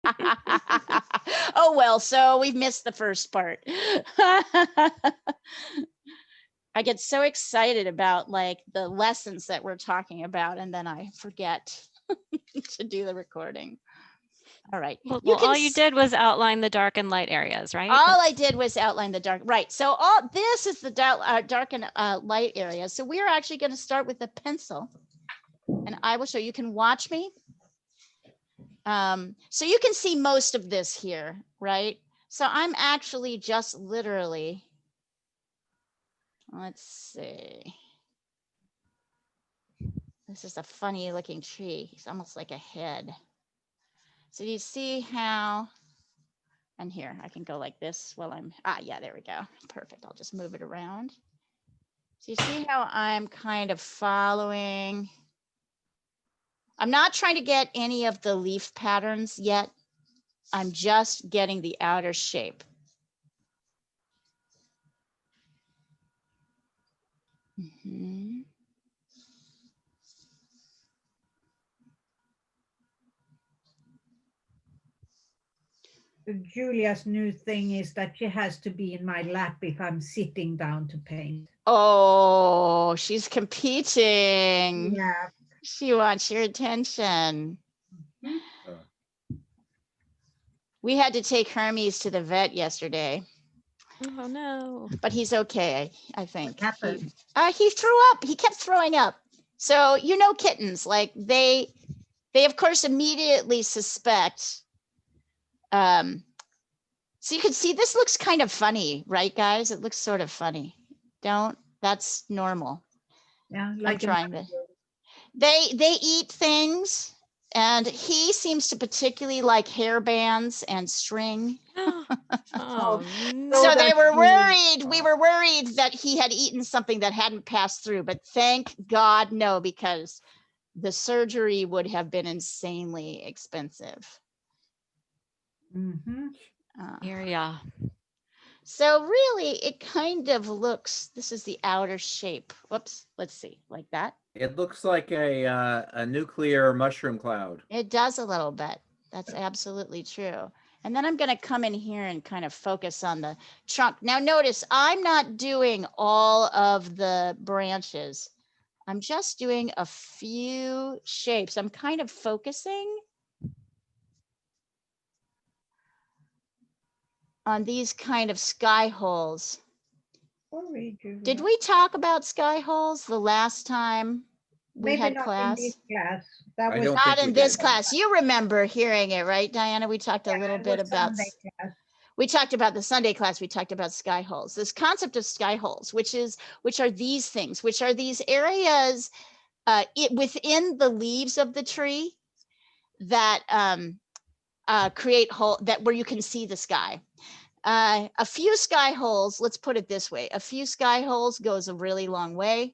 Oh, well, so we've missed the first part. I get so excited about like the lessons that we're talking about, and then I forget to do the recording. All right. Well, all you did was outline the dark and light areas, right? All I did was outline the dark. Right. So all this is the dark and light area. So we're actually going to start with a pencil, and I will show you. You can watch me. So you can see most of this here, right? So I'm actually just literally, let's see. This is a funny looking tree. It's almost like a head. So you see how, and here I can go like this while I'm, yeah, there we go. Perfect. I'll just move it around. So you see how I'm kind of following. I'm not trying to get any of the leaf patterns yet. I'm just getting the outer shape. Mm-hmm. Julia's new thing is that she has to be in my lap if I'm sitting down to paint. Oh, she's competing. Yeah. She wants your attention. Mm-hmm. We had to take Hermes to the vet yesterday. Oh no. But he's okay, I think. What happened? He threw up. He kept throwing up. So, you know, kittens, like they of course immediately suspect. So you can see this looks kind of funny, right, guys? It looks sort of funny. That's normal. Yeah, like I'm trying to. They eat things, and he seems to particularly like hair bands and string. Oh, So they were worried. We were worried that he had eaten something that hadn't passed through, but thank God, no, because the surgery would have been insanely expensive. Mm-hmm. Yeah. So really, it kind of looks, this is the outer shape. Whoops, let's see, like that. It looks like a nuclear mushroom cloud. It does a little bit. That's absolutely true. And then I'm going to come in here and kind of focus on the trunk. Now notice I'm not doing all of the branches. I'm just doing a few shapes. I'm kind of focusing on these kind of sky holes. Did we talk about sky holes the last time we Maybe had not class? in this class. That I was don't Not think in we this did. class. You remember hearing it, right, Diana? We talked a little bit about. We talked about the Sunday class. We talked about sky holes. This concept of sky holes, which are these things, which are these areas within the leaves of the tree that create hole that where you can see the sky. A few sky holes, let's put it this way, a few sky holes goes a really long way.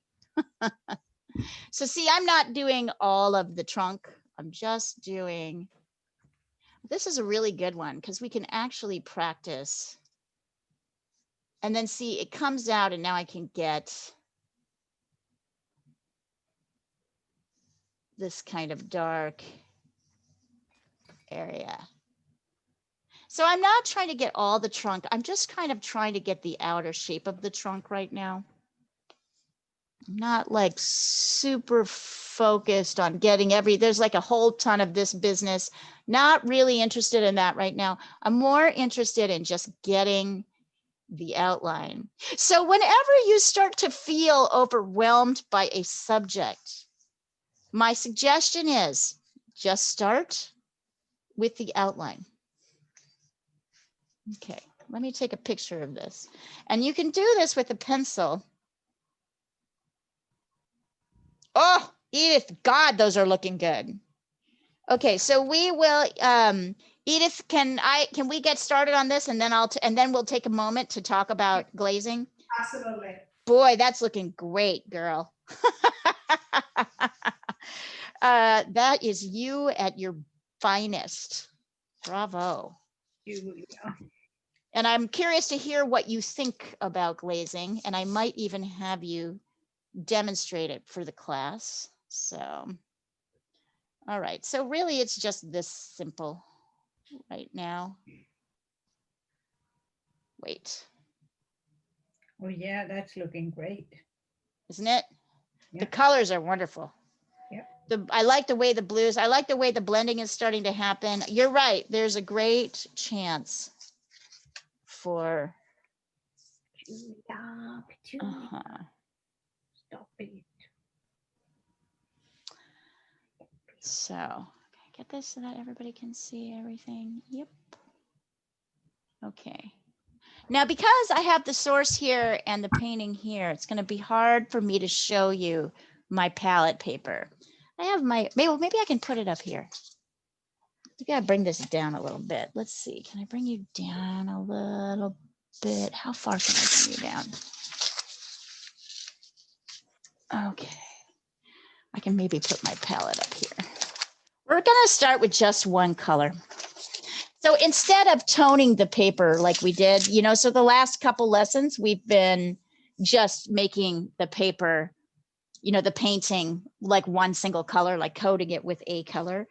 So see, I'm not doing all of the trunk. I'm just doing, this is a really good one because we can actually practice. And then see, it comes out and now I can get this kind of dark area. So I'm not trying to get all the trunk. I'm just kind of trying to get the outer shape of the trunk right now. I'm not like super focused on getting there's like a whole ton of this business. Not really interested in that right now. I'm more interested in just getting the outline. So whenever you start to feel overwhelmed by a subject, my suggestion is just start with the outline. Okay, let me take a picture of this. And you can do this with a pencil. Oh, Edith, God, those are looking good. Okay, so we will, Edith, can we get started on this and then we'll take a moment to talk about glazing? Absolutely. Boy, that's looking great, girl. That is you at your finest. Bravo. And I'm curious to hear what you think about glazing, and I might even have you demonstrate it for the class. So, all right. So really, it's just this simple. right now. Wait, Oh yeah, that's looking great. isn't it? The Yeah. colors are wonderful. Yeah. I like the way the blues, I like the way the blending is starting to happen. You're right. There's a great chance for, Julia, stop it. so okay, get this so that everybody can see everything. Yep. Okay. Now, because I have the source here and the painting here, it's going to be hard for me to show you my palette paper. I have my, maybe I can put it up here. You gotta bring this down a little bit. Let's see. Can I bring you down a little bit? How far can I bring you down? Okay. I can maybe put my palette up here. We're gonna start with just one color. So instead of toning the paper like we did, you know, so the last couple lessons, we've been just making the paper, you know, the painting like one single color, like coating it with a color.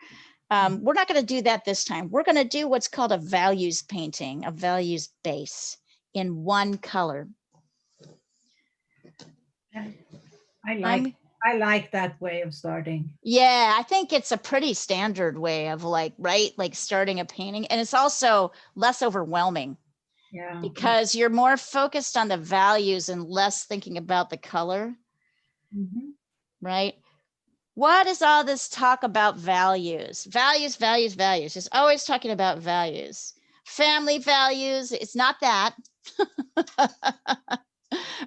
We're not going to do that this time. We're going to do what's called a values painting, a values base in one color. I like that way of starting. Yeah, I think it's a pretty standard way of like, right? Like starting a painting. And it's also less overwhelming. Yeah. Because you're more focused on the values and less thinking about the color. Mm-hmm. Right? What is all this talk about values? Values, values, values. It's always talking about values. Family values, it's not that.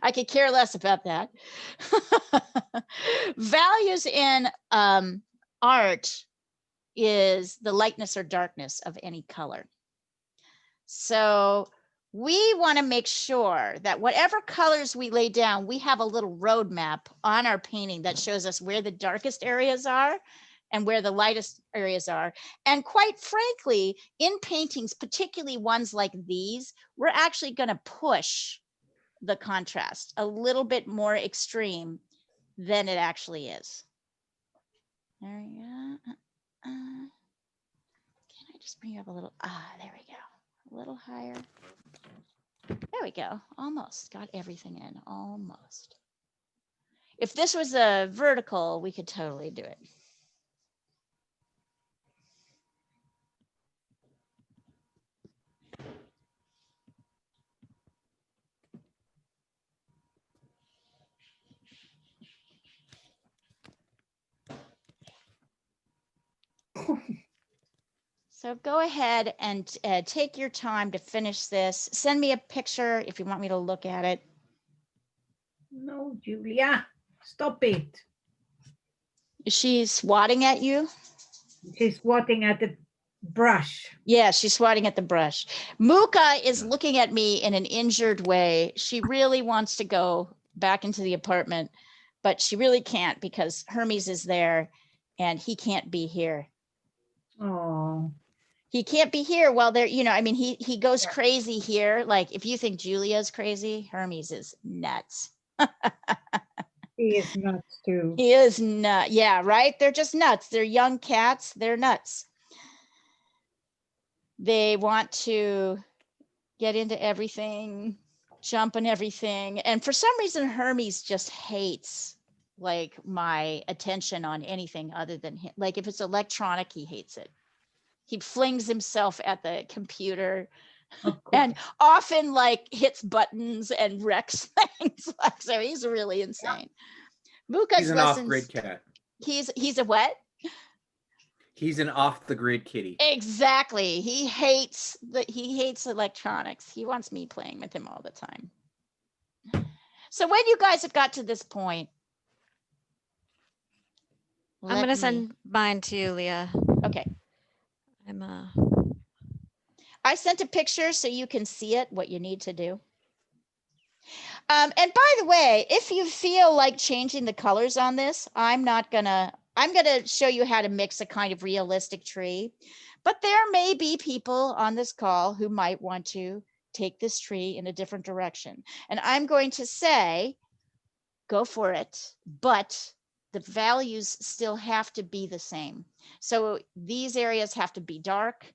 I could care less about that. Values in art is the lightness or darkness of any color. So we want to make sure that whatever colors we lay down, we have a little roadmap on our painting that shows us where the darkest areas are and where the lightest areas are. And quite frankly, in paintings, particularly ones like these, we're actually going to push the contrast a little bit more extreme than it actually is. There we go. Can I just bring you up a little? There we go. A little higher. There we go. Almost got everything in. Almost. If this was a vertical, we could totally do it. So go ahead and take your time to finish this. Send me a picture if you want me to look at it. No, Julia, stop it. Is she swatting at you? She's swatting at the brush. Yeah, she's swatting at the brush. Muka is looking at me in an injured way. She really wants to go back into the apartment, but she really can't because Hermes is there and he can't be here. Oh. He can't be here while they're, you know, I mean, he goes crazy here. Like if you think Julia's crazy, Hermes is nuts. He is nuts too. He is nuts. Yeah, right. They're just nuts. They're young cats. They're nuts. They want to get into everything, jump on everything. And for some reason, Hermes just hates like my attention on anything other than him. Like if it's electronic, he hates it. He flings himself at the computer and often like hits buttons and wrecks things. Like, so he's really insane. Muka's He's an off-grid cat. He's a what? He's an off-the-grid kitty. Exactly. He hates electronics. He wants me playing with him all the time. So when you guys have got to this point, I'm going to send mine to you, Leah. Okay. I'm I sent a picture so you can see it, what you need to do. And by the way, if you feel like changing the colors on this, I'm going to show you how to mix a kind of realistic tree, but there may be people on this call who might want to take this tree in a different direction. And I'm going to say, go for it, but the values still have to be the same. So these areas have to be dark.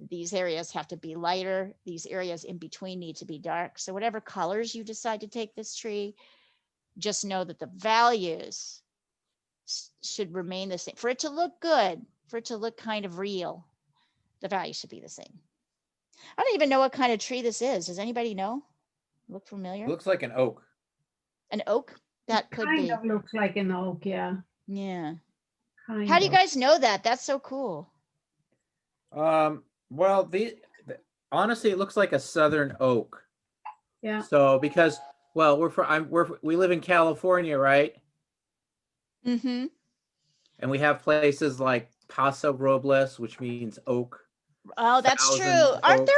These areas have to be lighter. These areas in between need to be dark. So whatever colors you decide to take this tree, just know that the values should remain the same. For it to look good, for it to look kind of real, the value should be the same. I don't even know what kind of tree this is. Does anybody know? Look familiar? It looks like an oak. An oak? That could Kind be. of looks like an oak, yeah. Yeah. Kind How do you of. guys know that? That's so cool. Well, honestly, it looks like a southern oak. Yeah. So because, well, we live in California, right? Mm-hmm. And we have places like Paso Robles, which means oak. Oh, that's true. 1,000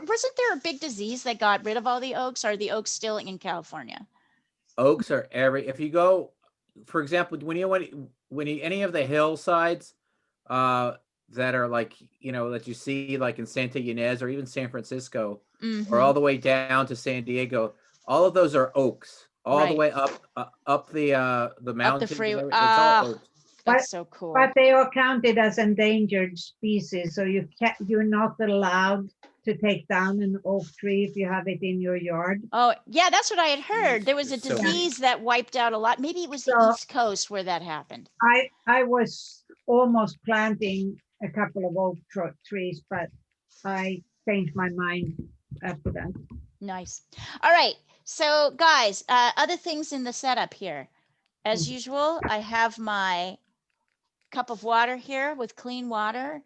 Wasn't there a big disease that got rid of all the oaks? Are the oaks still in California? Oaks are if you go, for example, when you any of the hillsides that are like, that you see like in Santa Ynez or even San Francisco, or all the way down to San Diego, all of those are oaks, all the way up the mountains. freeway. It's all oaks. That's so cool. But they are counted as endangered species, so you're not allowed to take down an oak tree if you have it in your yard. Oh, yeah, that's what I had heard. There was a So- disease that wiped out a lot. Maybe it was the So- East Coast where that happened. I was almost planting a couple of oak trees, but I changed my mind after that. Nice. All right. So guys, other things in the setup here. As usual, I have my cup of water here with clean water.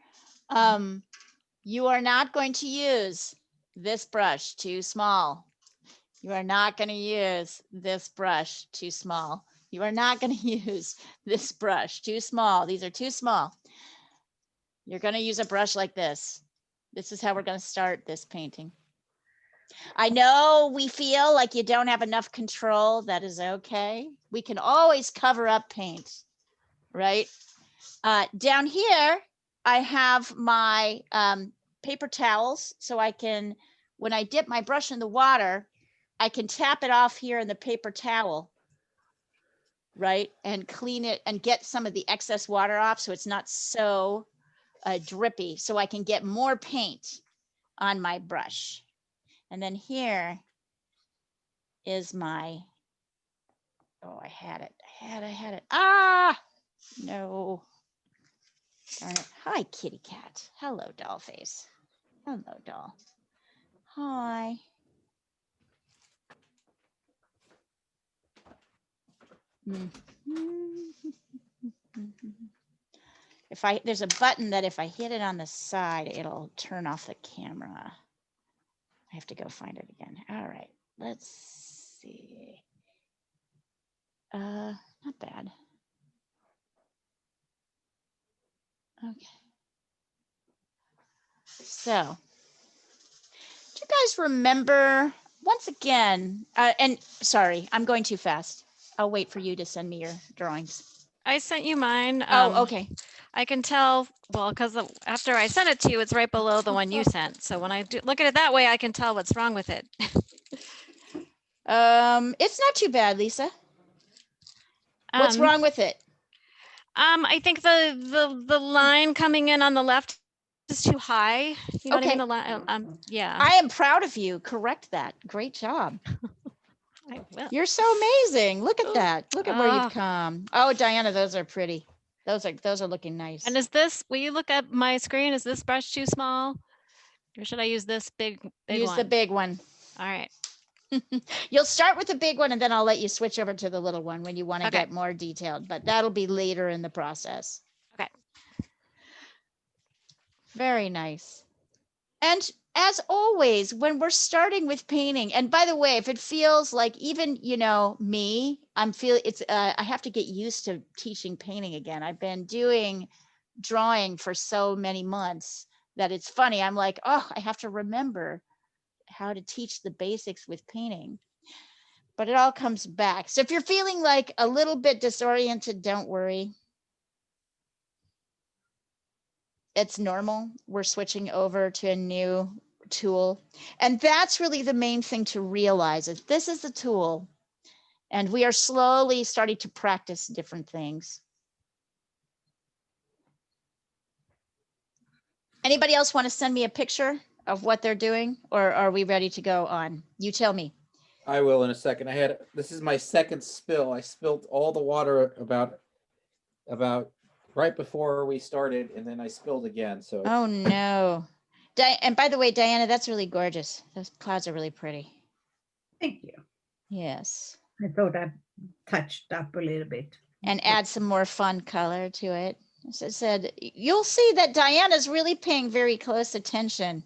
You are not going to use this brush, too small. You are not going to use this brush, too small. You are not going to use this brush, too small. These are too small. You're going to use a brush like this. This is how we're going to start this painting. I know we feel like you don't have enough control. That is okay. We can always cover up paint, right? Down here, I have my paper towels, so I can, when I dip my brush in the water, I can tap it off here in the paper towel, right? And clean it and get some of the excess water off so it's not so drippy, so I can get more paint on my brush. And then here is my, oh, I had it. Ah, no. Darn it. Hi, kitty cat. Hello, doll face. Hello, doll. Hi. There's a button that if I hit it on the side, it'll turn off the camera. I have to go find it again. All right, let's see. Not bad. Okay. So, do you guys remember, once again, and sorry, I'm going too fast. I'll wait for you to send me your drawings. I sent you mine. Oh, okay. I can tell, well, because after I sent it to you, it's right below the one you sent. So when I look at it that way, I can tell what's wrong with it. It's not too bad, Lisa. What's wrong with it? I think the line coming in on the left is too high. You know what I mean? The line, yeah. I am proud of you. Correct that. Great job. I will. You're so amazing. Look at that. Look at where you've come. Oh, Diana, those are pretty. Those are looking nice. And is this, will you look at my screen? Is this brush too small? Or should I use this big Use one? the big one. All right. You'll start with the big one and then I'll let you switch over to the little one when you want to Okay. get more detailed, but that'll be later in the process. Okay. Very nice. And as always, when we're starting with painting, and by the way, if it feels like even, me, I have to get used to teaching painting again. I've been doing drawing for so many months that it's funny. I'm like, oh, I have to remember how to teach the basics with painting, but it all comes back. So if you're feeling like a little bit disoriented, don't worry. It's normal. We're switching over to a new tool. And that's really the main thing to realize is this is the tool and we are slowly starting to practice different things. Anybody else want to send me a picture of what they're doing, or are we ready to go on? You tell me. I will in a second. This is my second spill. I spilled all the water about right before we started, and then I spilled again. So Oh no. And by the way, Diana, that's really gorgeous. Those clouds are really pretty. Thank you. Yes. I thought I touched up a little bit. And add some more fun color to it. As I said, you'll see that Diana's really paying very close attention.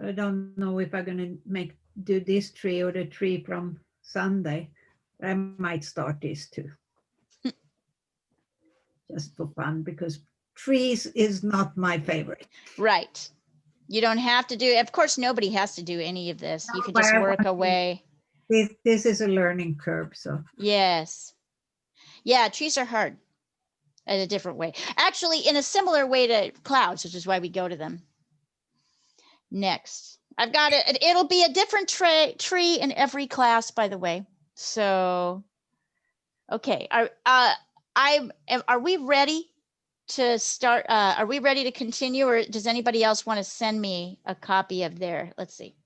I don't know if I'm gonna do this tree or the tree from Sunday. I might start this too. Just for fun, because trees is not my favorite. Right. You don't have to do, of course, nobody has to do any of this. You No, can but just I work want to. away. This is a learning curve, so. Yes. Yeah, trees are hard in a different way. Actually, in a similar way to clouds, which is why we go to them. Next. I've got it. It'll be a different tree in every class, by the way. So, okay. Are we ready to start? Are we ready to continue, or does anybody else want to send me a copy of their, let's see.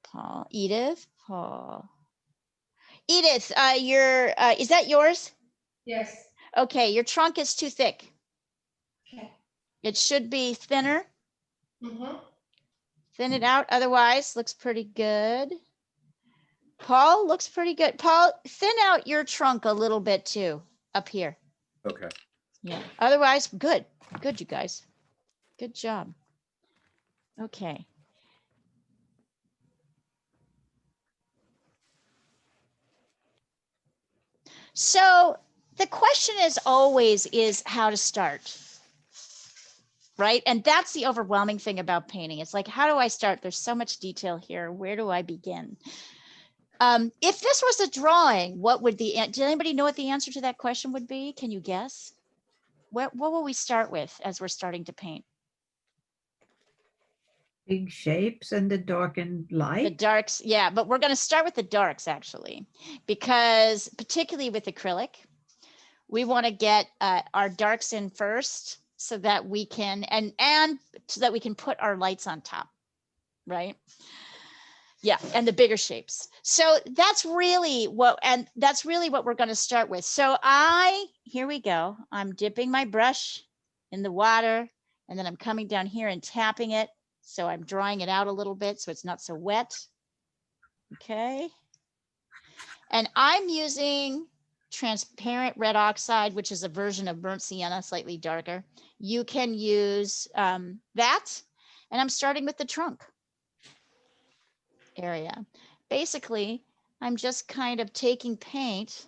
Paul, Edith, Paul. Edith, is that yours? Yes. Okay, your trunk is too thick. Okay. It should be thinner. Mm-hmm. Thin it out. Otherwise, looks pretty good. Paul, looks pretty good. Paul, thin out your trunk a little bit too, up here. okay. Yeah. Otherwise, good. Good, you guys. Good job. Okay. So the question is always how to start. Right? And that's the overwhelming thing about painting. It's like, how do I start? There's so much detail here. Where do I begin? If this was a drawing, does anybody know what the answer to that question would be? Can you guess? What will we start with as we're starting to paint? Big shapes and the dark and The light. darks, yeah, but we're going to start with the darks actually, because particularly with acrylic, we want to get our darks in first so that we can, and so that we can put our lights on top, right? Yeah, and the bigger shapes. So that's really what we're going to start with. So here we go. I'm dipping my brush in the water, and then I'm coming down here and tapping it. So I'm drawing it out a little bit so it's not so wet. Okay. And I'm using transparent red oxide, which is a version of burnt sienna, slightly darker. You can use that. And I'm starting with the trunk area. Basically, I'm just kind of taking paint,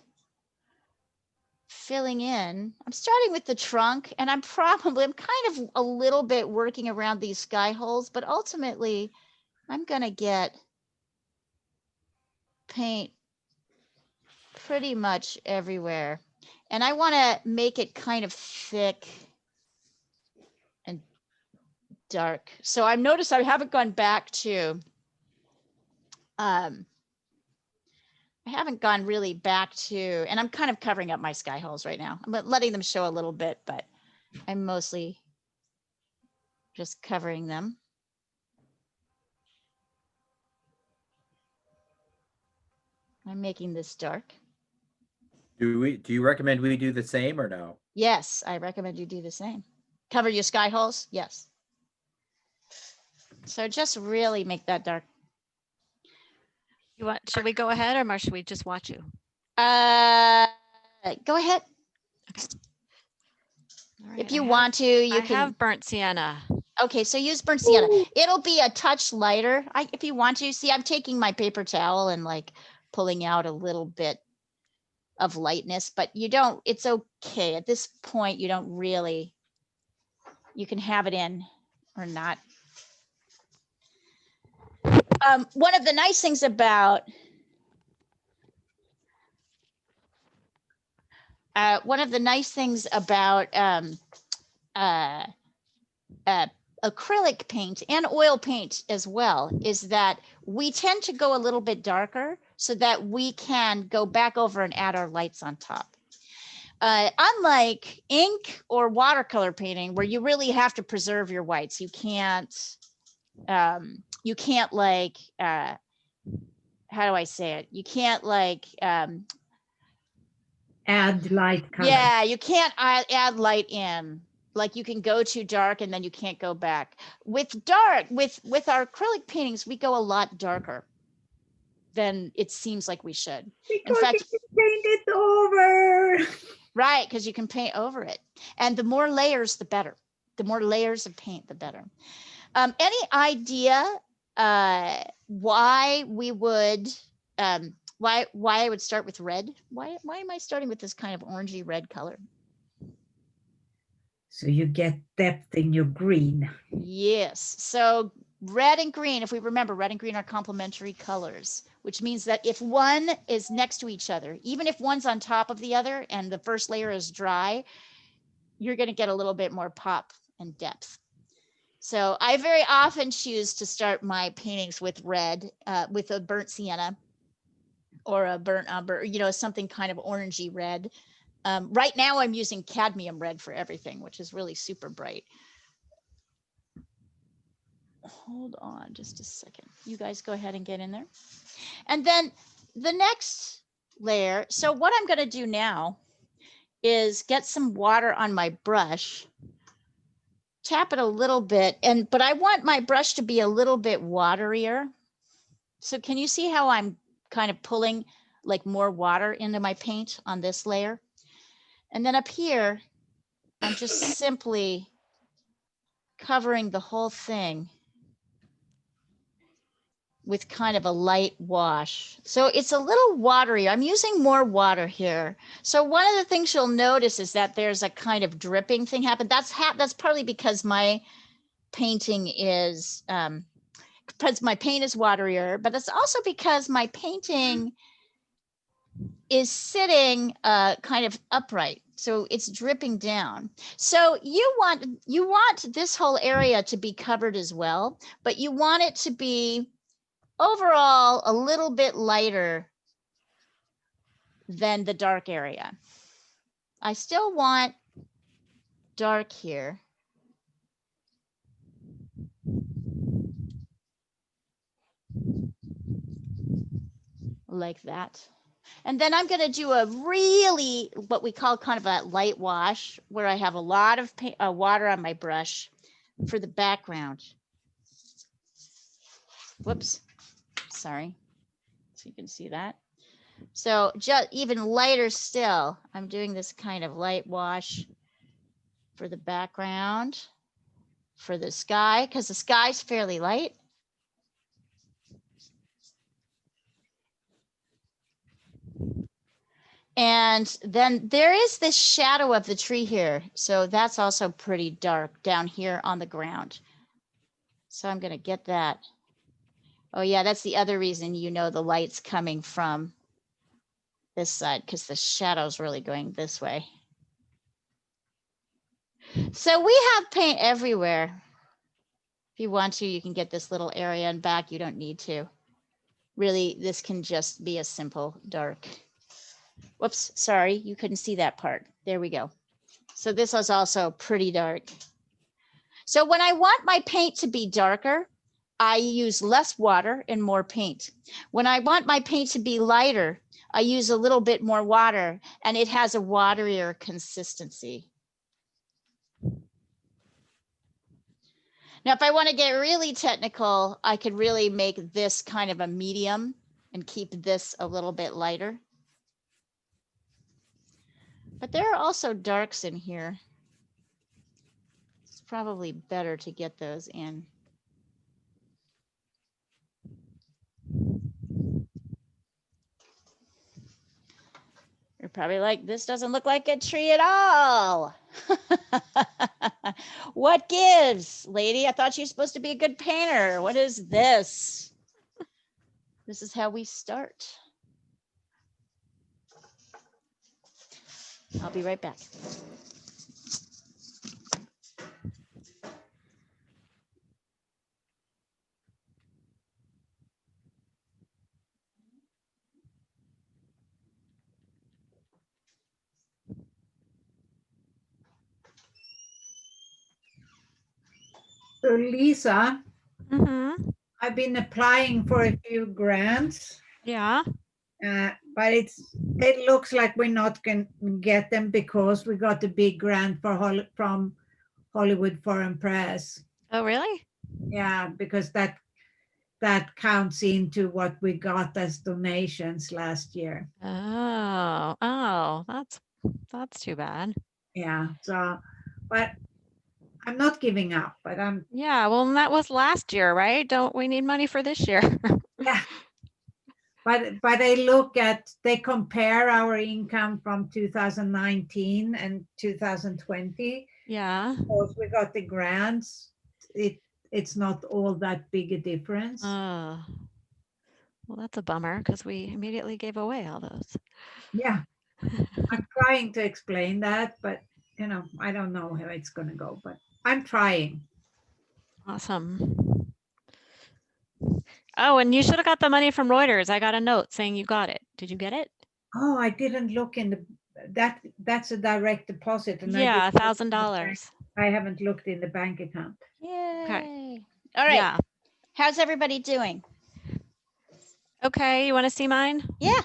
filling in. I'm starting with the trunk, and I'm kind of a little bit working around these sky holes, but ultimately I'm going to get paint pretty much everywhere. And I want to make it kind of thick and dark. So I've noticed I haven't gone back to, I haven't gone really back to, and I'm kind of covering up my sky holes right now. I'm letting them show a little bit, but I'm mostly just covering them. I'm making this dark. Do you recommend we do the same or no? Yes, I recommend you do the same. Cover your sky holes. Yes. So just really make that dark. Should we go ahead, or should we just watch you? Go ahead. All right, If you want to, you I can. have burnt sienna. Okay, so use burnt sienna. It'll be a touch lighter. If you want to. See, I'm taking my paper towel and like pulling out a little bit of lightness, but you don't, it's okay. At this point, you don't really, you can have it in or not. One of the nice things about acrylic paint and oil paint as well is that we tend to go a little bit darker so that we can go back over and add our lights on top. Unlike ink or watercolor painting, where you really have to preserve your whites, you can't like, how do I say it? You can't like, Add light color. yeah, you can't add light in. Like you can go too dark and then you can't go back. With our acrylic paintings, we go a lot darker than it seems like we should. Because In fact, you can paint it over. right, because you can paint over it. And the more layers, the better. The more layers of paint, the better. Any idea why we would, why I would start with red? Why am I starting with this kind of orangey red color? So you get depth in your green. Yes. So red and green, if we remember, red and green are complementary colors, which means that if one is next to each other, even if one's on top of the other and the first layer is dry, you're going to get a little bit more pop and depth. So I very often choose to start my paintings with red, with a burnt sienna or a burnt umber, you know, something kind of orangey red. Right now I'm using cadmium red for everything, which is really super bright. Hold on just a second. You guys go ahead and get in there. And then the next layer. So what I'm going to do now is get some water on my brush, tap it a little bit, but I want my brush to be a little bit waterier. So can you see how I'm kind of pulling like more water into my paint on this layer? And then up here, I'm just simply covering the whole thing with kind of a light wash. So it's a little watery. I'm using more water here. So one of the things you'll notice is that there's a kind of dripping thing happen. That's partly because my painting is, because my paint is waterier, but it's also because my painting is sitting kind of upright. So it's dripping down. So you want this whole area to be covered as well, but you want it to be overall a little bit lighter than the dark area. I still want dark here. Like that. And then I'm going to do a really, what we call kind of a light wash, where I have a lot of water on my brush for the background. Whoops, sorry. So you can see that. So just even lighter still, I'm doing this kind of light wash for the background, for the sky, because the sky's fairly light. And then there is this shadow of the tree here. So that's also pretty dark down here on the ground. So I'm going to get that. Oh yeah, that's the other reason, you know, the light's coming from this side, because the shadow's really going this way. So we have paint everywhere. If you want to, you can get this little area in back. You don't need to. Really, this can just be a simple dark. Whoops, sorry, you couldn't see that part. There we go. So this is also pretty dark. So when I want my paint to be darker, I use less water and more paint. When I want my paint to be lighter, I use a little bit more water, and it has a waterier consistency. Now, if I want to get really technical, I could really make this kind of a medium and keep this a little bit lighter. But there are also darks in here. It's probably better to get those in. You're probably like, this doesn't look like a tree at all. What gives, lady? I thought you were supposed to be a good painter. What is this? This is how we start. I'll be right back. So Lisa, Mm-hmm. I've been applying for a few grants, Yeah. but it looks like we're not going to get them because we got a big grant from Hollywood Foreign Press. Oh, really? Yeah, because that counts into what we got as donations last year. Oh, that's too bad. Yeah, so, but I'm not giving up, but Yeah, well, and that was last year, right? Don't we need money for this year? yeah. But they compare our income from 2019 and 2020. Yeah. Because we got the grants, it's not all that big a difference. Well, that's a bummer because we immediately gave away all those. Yeah, I'm trying to explain that, but I don't know how it's going to go, but I'm trying. Awesome. Oh, and you should have got the money from Reuters. I got a note saying you got it. Did you get it? Oh, I didn't look in that's a direct deposit. And Yeah, $1,000. I haven't looked in the bank account. Yay. All right. Yeah. How's everybody doing? Okay, you want to see mine? Yeah,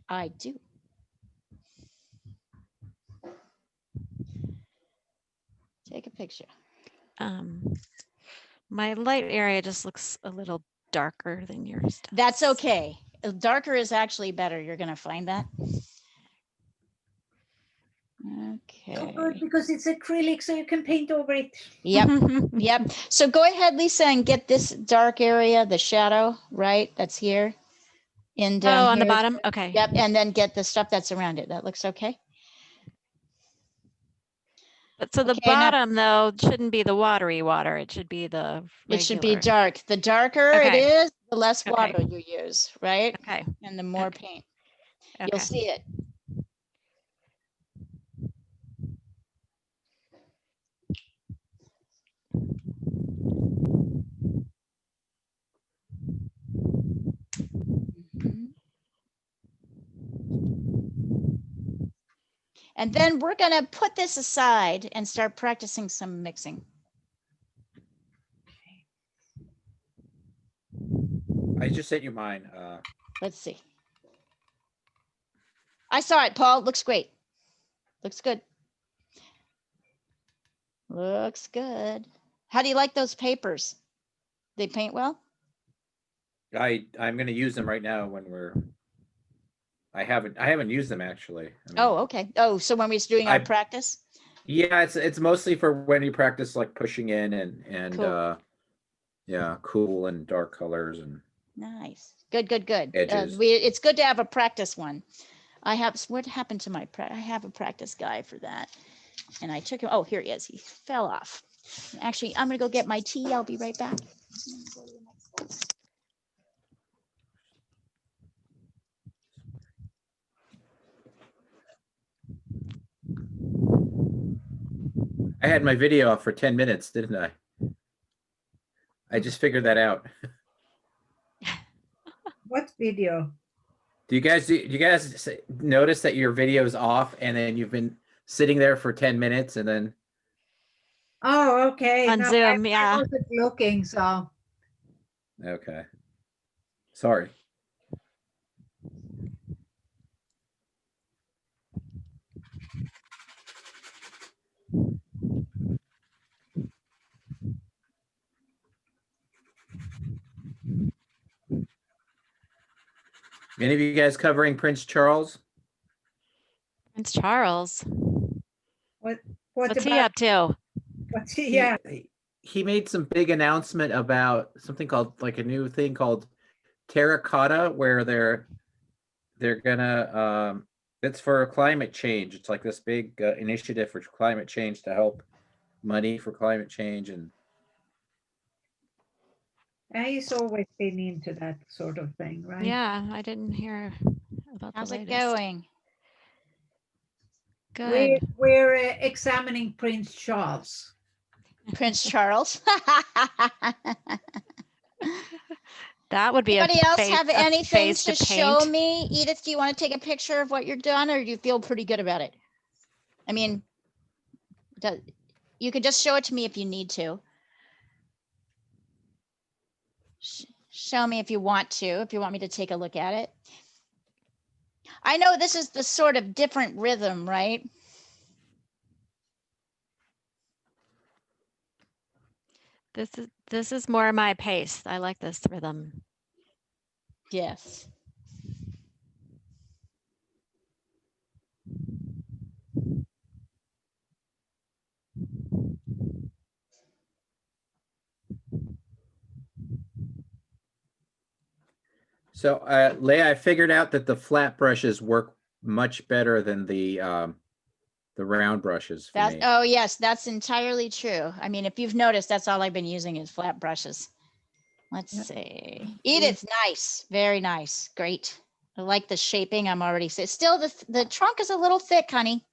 I do. Take a picture. My light area just looks a little darker than yours. That's okay. Darker is actually better. You're going to find that. Oh, good, Okay. because it's acrylic, so you can paint over it. Yep. Yep. So go ahead, Lisa, and get this dark area, the shadow, right? That's here. In down Oh, on the here. bottom? Okay. Yep. And then get the stuff that's around it. That looks okay. But so the Okay, now- bottom though shouldn't be the watery water. It should be the It should be regular. dark. The darker it Okay. is, the less Okay. water you use, right? Okay. And the more Okay. paint. Okay. You'll see it. Mhm. And then we're going to put this aside and start practicing some mixing. I just sent you mine. Let's see. I saw it, Paul. Looks great. Looks good. Looks good. How do you like those papers? They paint well? I'm going to use them right now when I haven't used them actually. I mean, Oh, okay. Oh, so when we're doing our I- practice? yeah, it's mostly for when you practice like pushing in and Cool. yeah, cool and dark colors and Nice. Good, good, good. edges. It's good to have a practice one. What happened to I have a practice guy for that. And I took him. Oh, here he is. He fell off. Actually, I'm going to go get my tea. I'll be right back. I had my video off for 10 minutes, didn't I? I just figured that out. What video? Do you guys notice that your video is off and then you've been sitting there for 10 minutes and then Oh, okay. On No, Zoom, I yeah. wasn't looking, so. okay. Sorry. Any of you guys covering Prince Charles? Prince Charles. What's What's he about, up to? what's he, yeah. He made some big announcement about something called like a new thing called terracotta, where they're gonna it's for climate change. It's like this big initiative for climate change to help money for climate change. And He's always been into that sort of thing, right? Yeah, I didn't hear about How's the it latest. going? Good. We're examining Prince Charles. Prince Charles. That would be Anybody else face- have a anything face to to show paint. me? Edith, do you want to take a picture of what you're done or do you feel pretty good about it? I mean, You could just show it to me if you need to. Show me if you want me to take a look at it. I know this is the sort of different rhythm, right? This is more my pace. I like this rhythm. Yes. So, Leah, I figured out that the flat brushes work much better than the round brushes for me. Oh yes, that's entirely true. I mean, if you've noticed, that's all I've been using is flat brushes. Let's see. Edith, nice, very nice, great. I like the shaping. I'm already still the trunk is a little thick, honey.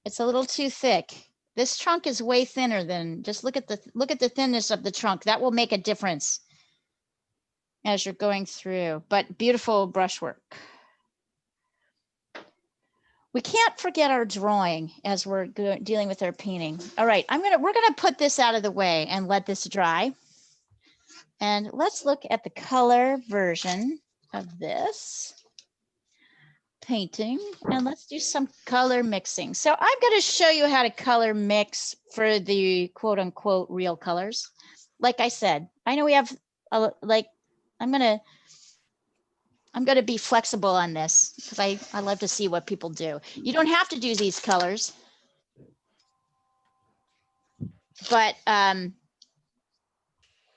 It's a little too thick. This trunk is way thinner than, just look at the thinness of the trunk. That will make a difference as you're going through, but beautiful brushwork. We can't forget our drawing as we're dealing with our painting. All right, we're gonna put this out of the way and let this dry. And let's look at the color version of this painting, and let's do some color mixing. So I'm going to show you how to color mix for the quote unquote real colors. Like I said, I know we have I'm going to be flexible on this because I love to see what people do. You don't have to do these colors, but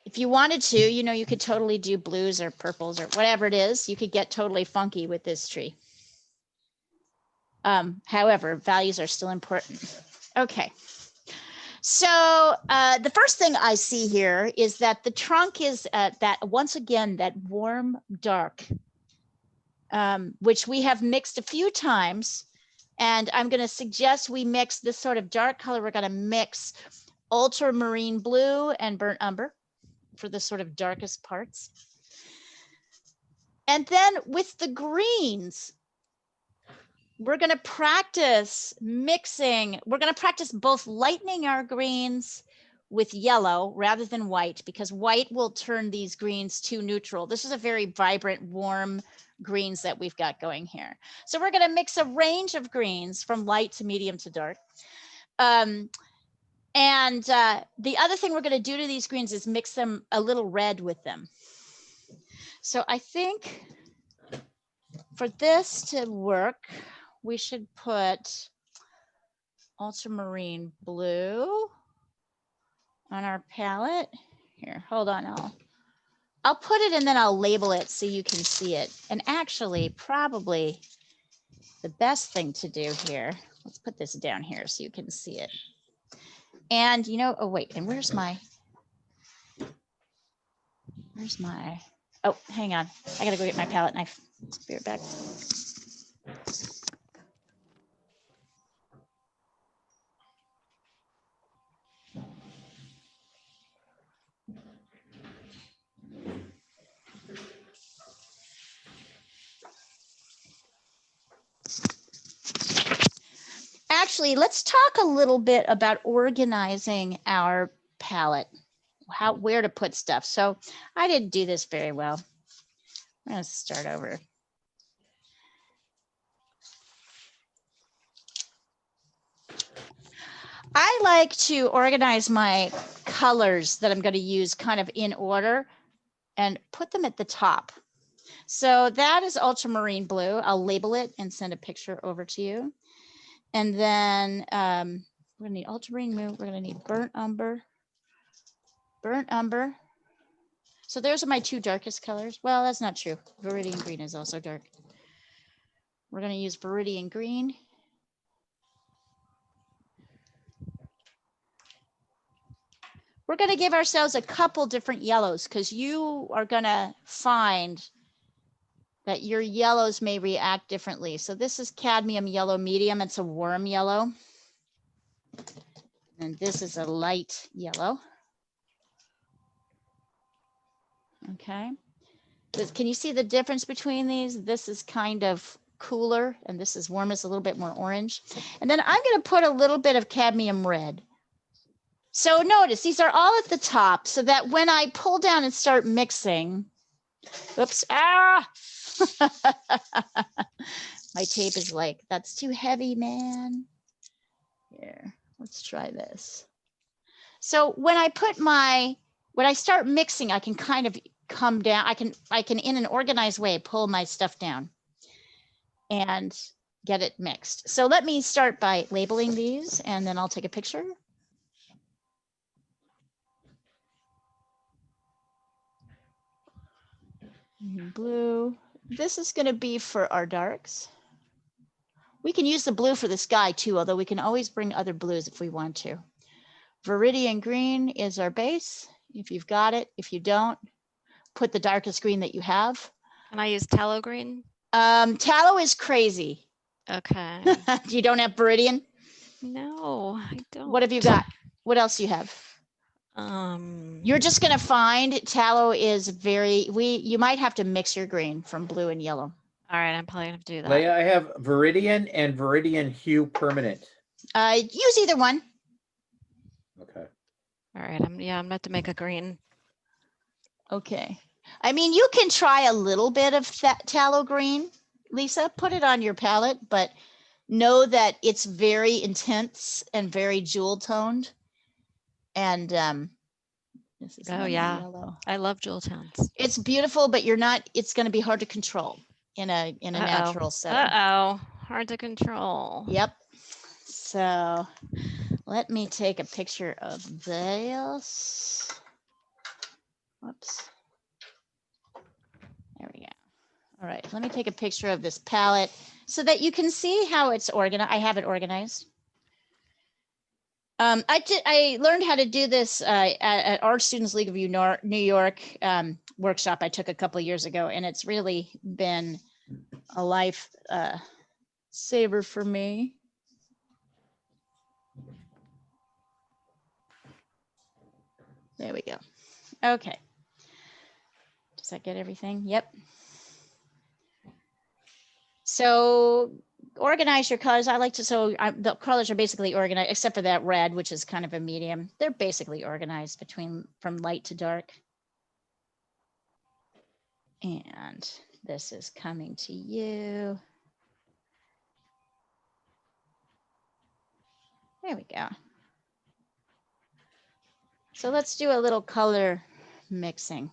if you wanted to, you could totally do blues or purples or whatever it is. You could get totally funky with this tree. However, values are still important. Okay. So the first thing I see here is that the trunk is that once again, that warm dark, which we have mixed a few times. And I'm going to suggest we mix this sort of dark color. We're going to mix ultramarine blue and burnt umber for the sort of darkest parts. And then with the greens, we're going to practice mixing. We're going to practice both lightening our greens with yellow rather than white, because white will turn these greens too neutral. This is a very vibrant, warm greens that we've got going here. So we're going to mix a range of greens from light to medium to dark. The other thing we're going to do to these greens is mix them a little red with them. So I think for this to work, we should put ultramarine blue on our palette. Here, hold on. I'll put it and then I'll label it so you can see it. And actually, probably the best thing to do here, let's put this down here so you can see it. And oh wait, and where's my, oh, hang on. I gotta go get my palette knife. Be right back. Actually, let's talk a little bit about organizing our palette, where to put stuff. So I didn't do this very well. I'm going to start over. I like to organize my colors that I'm going to use kind of in order and put them at the top. So that is ultramarine blue. I'll label it and send a picture over to you. And then we're going to need ultramarine blue. We're going to need burnt umber. So those are my two darkest colors. Well, that's not true. Viridian green is also dark. We're going to use Viridian green. We're going to give ourselves a couple different yellows because you are going to find that your yellows may react differently. So this is cadmium yellow medium. It's a warm yellow. And this is a light yellow. Okay. Can you see the difference between these? This is kind of cooler, and this is warm, it's a little bit more orange. And then I'm going to put a little bit of cadmium red. So notice these are all at the top so that when I pull down and start mixing, oops, my tape is like, that's too heavy, man. Here, let's try this. So when I start mixing, I can kind of come down. I can in an organized way pull my stuff down and get it mixed. So let me start by labeling these, and then I'll take a picture. Blue. This is going to be for our darks. We can use the blue for the sky too, although we can always bring other blues if we want to. Viridian green is our base. If you've got it, if you don't, put the darkest green that you have. Can I use tallow green? Tallow is crazy. Okay. You don't have Viridian? No, I don't. What have you got? What else do you have? You're just gonna find tallow is you might have to mix your green from blue and yellow. All right, I'm probably gonna have to do that. Leah, I have Viridian and Viridian Hue Permanent. Use either one. Okay. All right, I'm gonna have to make a green. Okay. I mean, you can try a little bit of that tallow green, Lisa, put it on your palette, but know that it's very intense and very jewel toned. And this is yellow. I love jewel tones. It's beautiful, but it's going to be hard to control in a natural setting. Hard to control. Yep. So let me take a picture of this. Whoops. There we go. All right, let me take a picture of this palette so that you can see how it's organized. I have it organized. I learned how to do this at Art Students League of New York workshop I took a couple of years ago, and it's really been a life saver for me. There we go. Okay. Does that get everything? Yep. So organize your colors. I like to, the colors are basically organized, except for that red, which is kind of a medium. They're basically organized from light to dark. And this is coming to you. There we go. So let's do a little color mixing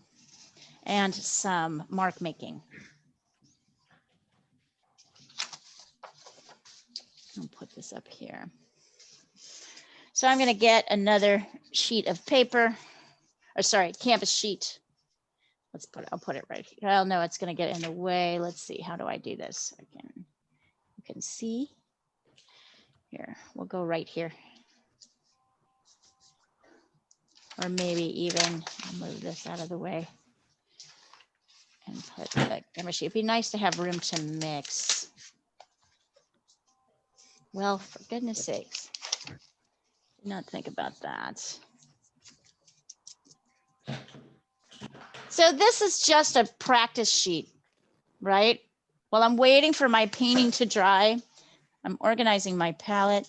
and some mark making. I'll put this up here. So I'm going to get another sheet of paper, or sorry, canvas sheet. I'll put it right here. Oh no, it's going to get in the way. Let's see, how do I do this? You can see here. We'll go right here. Or maybe even move this out of the way and put the camera sheet. It'd be nice to have room to mix. Well, for goodness sakes, did not think about that. So this is just a practice sheet, right? While I'm waiting for my painting to dry, I'm organizing my palette.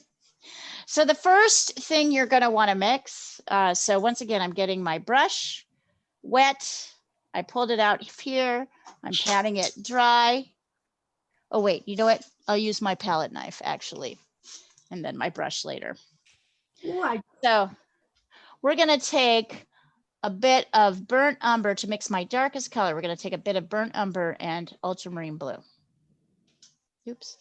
So the first thing you're going to want to mix. So once again, I'm getting my brush wet. I pulled it out here. I'm patting it dry. Oh, wait, you know what? I'll use my palette knife actually, and then my brush later. What? So we're going to take a bit of burnt umber to mix my darkest color. We're going to take a bit of burnt umber and ultramarine blue. Oops.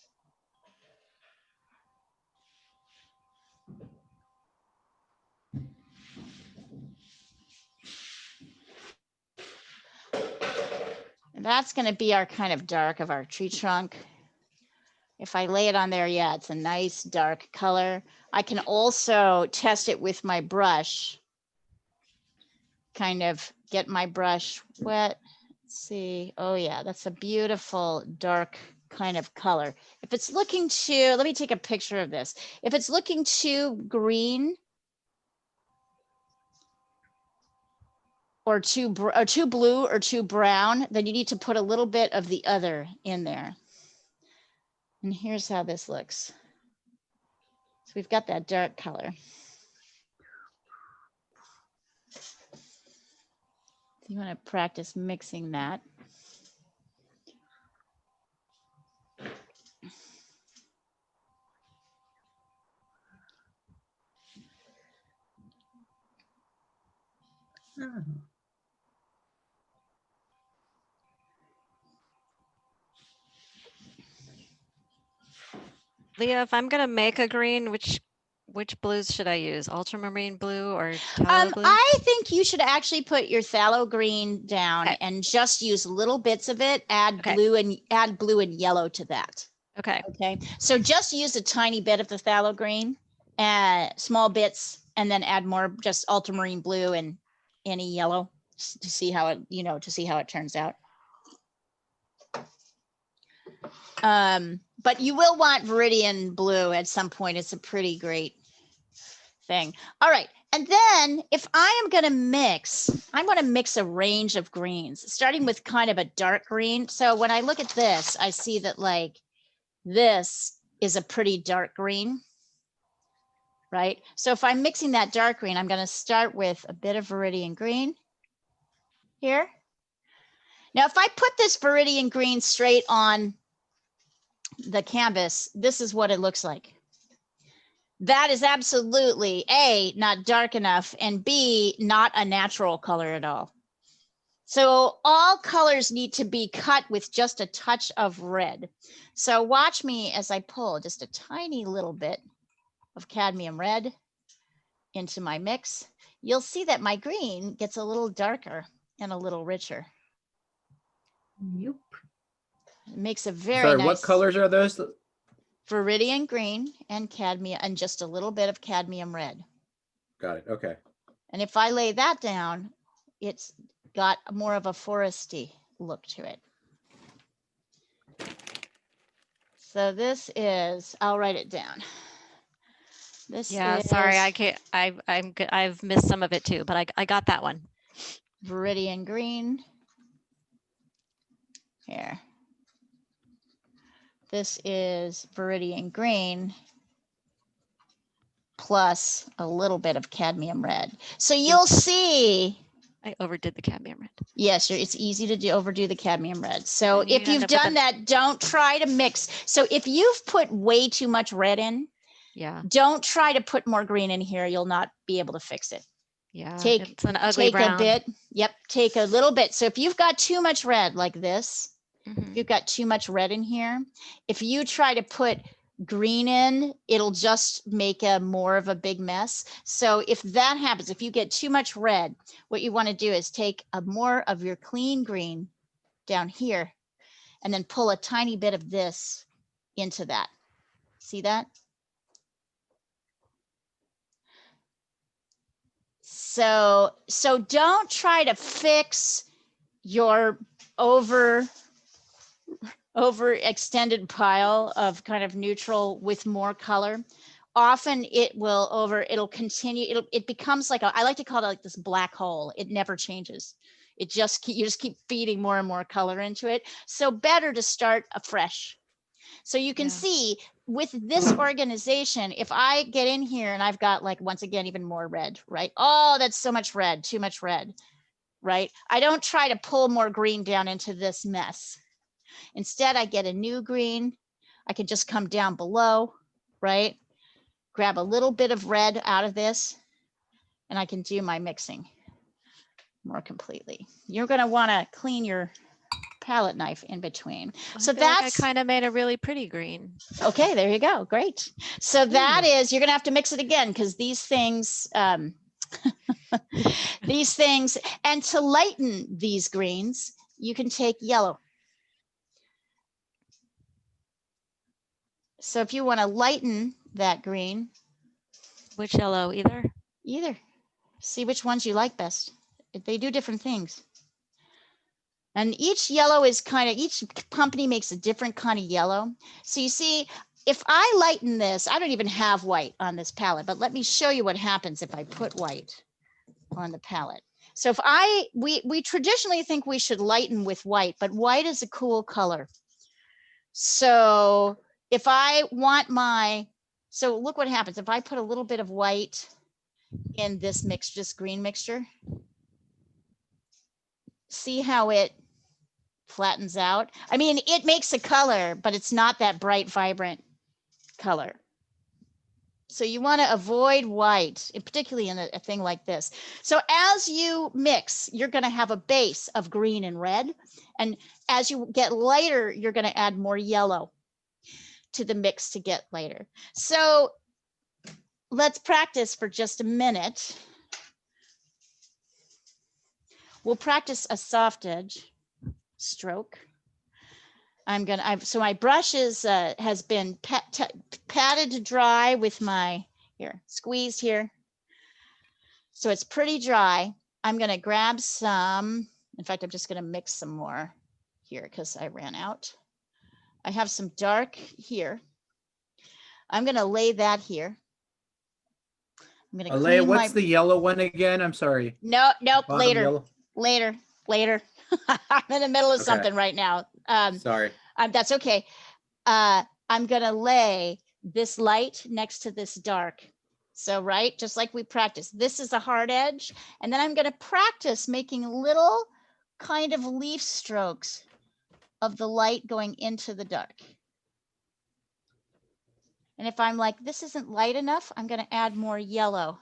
And that's going to be our kind of dark of our tree trunk. If I lay it on there, yeah, it's a nice dark color. I can also test it with my brush. Kind of get my brush wet. Let's see. Oh yeah, that's a beautiful dark kind of color. If it's looking too, let me take a picture of this. If it's looking too green or too blue or too brown, then you need to put a little bit of the other in there. And here's how this looks. So we've got that dark color. So you want to practice mixing that. Oh. Leah, if I'm gonna make a green, which blues should I use? Ultramarine blue or phthalo blue? I think you should actually put your phthalo green down Okay. and just use little bits of it. Add Okay. blue and yellow to that. Okay. Okay. So just use a tiny bit of the phthalo green, small bits, and then add more just ultramarine blue and any yellow to see how it, to see how it turns out. But you will want Viridian blue at some point. It's a pretty great thing. All right. And then if I am going to mix, I'm going to mix a range of greens, starting with kind of a dark green. So when I look at this, I see that like this is a pretty dark green, right? So if I'm mixing that dark green, I'm going to start with a bit of Viridian green here. Now, if I put this Viridian green straight on the canvas, this is what it looks like. That is absolutely A, not dark enough, and B, not a natural color at all. So all colors need to be cut with just a touch of red. So watch me as I pull just a tiny little bit of cadmium red into my mix. You'll see that my green gets a little darker and a little richer. Yep. It makes a very Sorry, nice. what colors are those? Viridian green and cadmium and just a little bit of cadmium red. Got it. Okay. And if I lay that down, it's got more of a foresty look to it. So this is, I'll write it down. This is Sorry, I can't. I've missed some of it too, but I got that one. Viridian green. Here. This is Viridian green plus a little bit of cadmium red. So you'll see. I overdid the cadmium red. Yes, it's easy to overdo the cadmium red. So And you if you've end up with done that, don't try to mix. So if you've put way too much red in, Yeah. don't try to put more green in here. You'll not be able to fix it. Yeah. Take It's an ugly brown. a bit. Yep. Take a little bit. So if you've got too much red like this, Mhm. if you've got too much red in here, if you try to put green in, it'll just make a more of a big mess. So if that happens, if you get too much red, what you want to do is take a more of your clean green down here and then pull a tiny bit of this into that. See that? So don't try to fix your overextended pile of kind of neutral with more color. Often it'll continue, it becomes like I like to call it like this black hole. It never changes. You just keep feeding more and more color into it. So better to start afresh. So you can see with this organization, if I get in here and I've got like, once again, even more red, right? Oh, that's so much red, too much red, right? I don't try to pull more green down into this mess. Instead, I get a new green. I can just come down below, right? Grab a little bit of red out of this, and I can do my mixing more completely. You're going to want to clean your palette knife in between. So that's, I kind of made a really pretty green. Okay, there you go. Great. So that is, you're going to have to mix it again because these things, these things, and to lighten these greens, you can take yellow. So if you want to lighten that green. Which yellow? Either? See which ones you like best. They do different things. And each yellow is each company makes a different kind of yellow. So you see, if I lighten this, I don't even have white on this palette, but let me show you what happens if I put white on the palette. So if we traditionally think we should lighten with white, but white is a cool color. So if I want my, so look what happens. If I put a little bit of white in this mix, just green mixture, see how it flattens out? I mean, it makes a color, but it's not that bright, vibrant color. So you want to avoid white, particularly in a thing like this. So as you mix, you're going to have a base of green and red. And as you get lighter, you're going to add more yellow to the mix to get lighter. So let's practice for just a minute. We'll practice a soft edge stroke. So my brush is has been patted dry with my, squeezed here. So it's pretty dry. I'm gonna grab some, in fact, I'm just gonna mix some more here because I ran out. I have some dark here. I'm gonna lay that here. I'm gonna Alea, clean what's my, the yellow one again? I'm sorry. nope, Bottom later, yellow? later. I'm in the middle of Okay. something right now. Sorry. That's okay. I'm gonna lay this light next to this dark. So, right, just like we practiced, this is a hard edge. And then I'm gonna practice making little kind of leaf strokes of the light going into the dark. And if I'm like, this isn't light enough, I'm gonna add more yellow.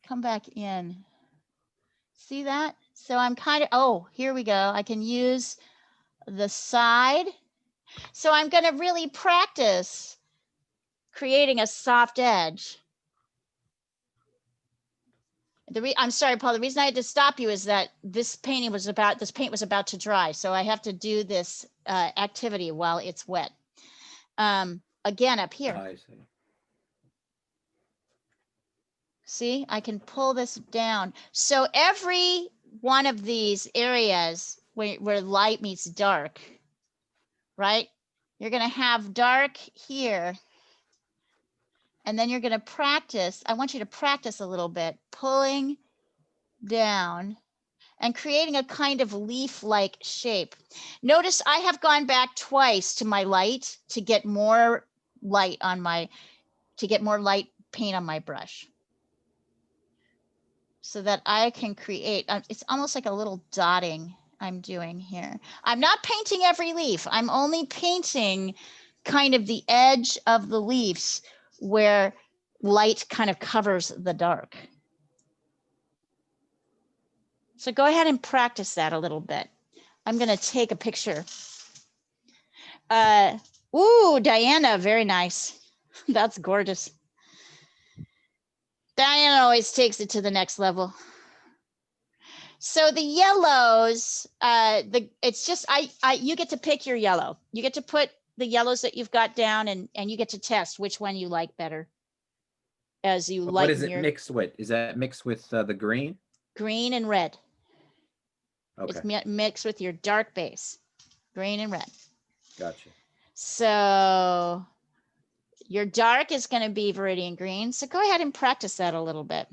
Come back in. See that? So I'm kind of, oh, here we go. I can use the side. So I'm going to really practice creating a soft edge. I'm sorry, Paul, the reason I had to stop you is that this paint was about to dry. So I have to do this activity while it's wet. Again, up here. I see. See, I can pull this down. So every one of these areas where light meets dark, right? You're going to have dark here. And then you're going to practice. I want you to practice a little bit, pulling down and creating a kind of leaf-like shape. Notice I have gone back twice to my light to get more light on more light paint on my brush, so that I can create, it's almost like a little dotting I'm doing here. I'm not painting every leaf. I'm only painting kind of the edge of the leaves where light kind of covers the dark. So go ahead and practice that a little bit. I'm gonna take a picture. Ooh, Diana, very nice. That's gorgeous. Diana always takes it to the next level. So the yellows, it's just, you get to pick your yellow. You get to put the yellows that you've got down, and you get to test which one you like better as you What is lighten it your mixed with? Is that mixed with the green? green and red. Okay, It's mixed with your dark base, green and red. gotcha. So your dark is going to be Viridian green. So go ahead and practice that a little bit.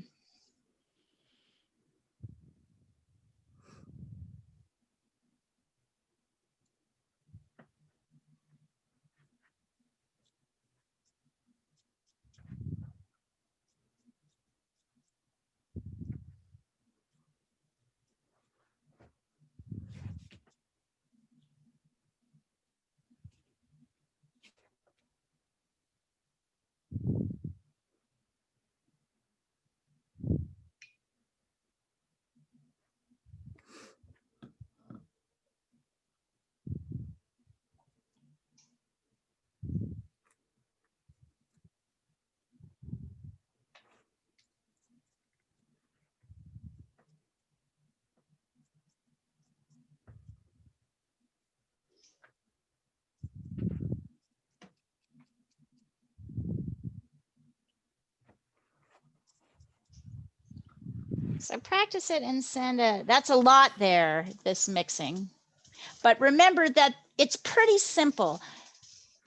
So practice it and that's a lot there, this mixing. But remember that it's pretty simple.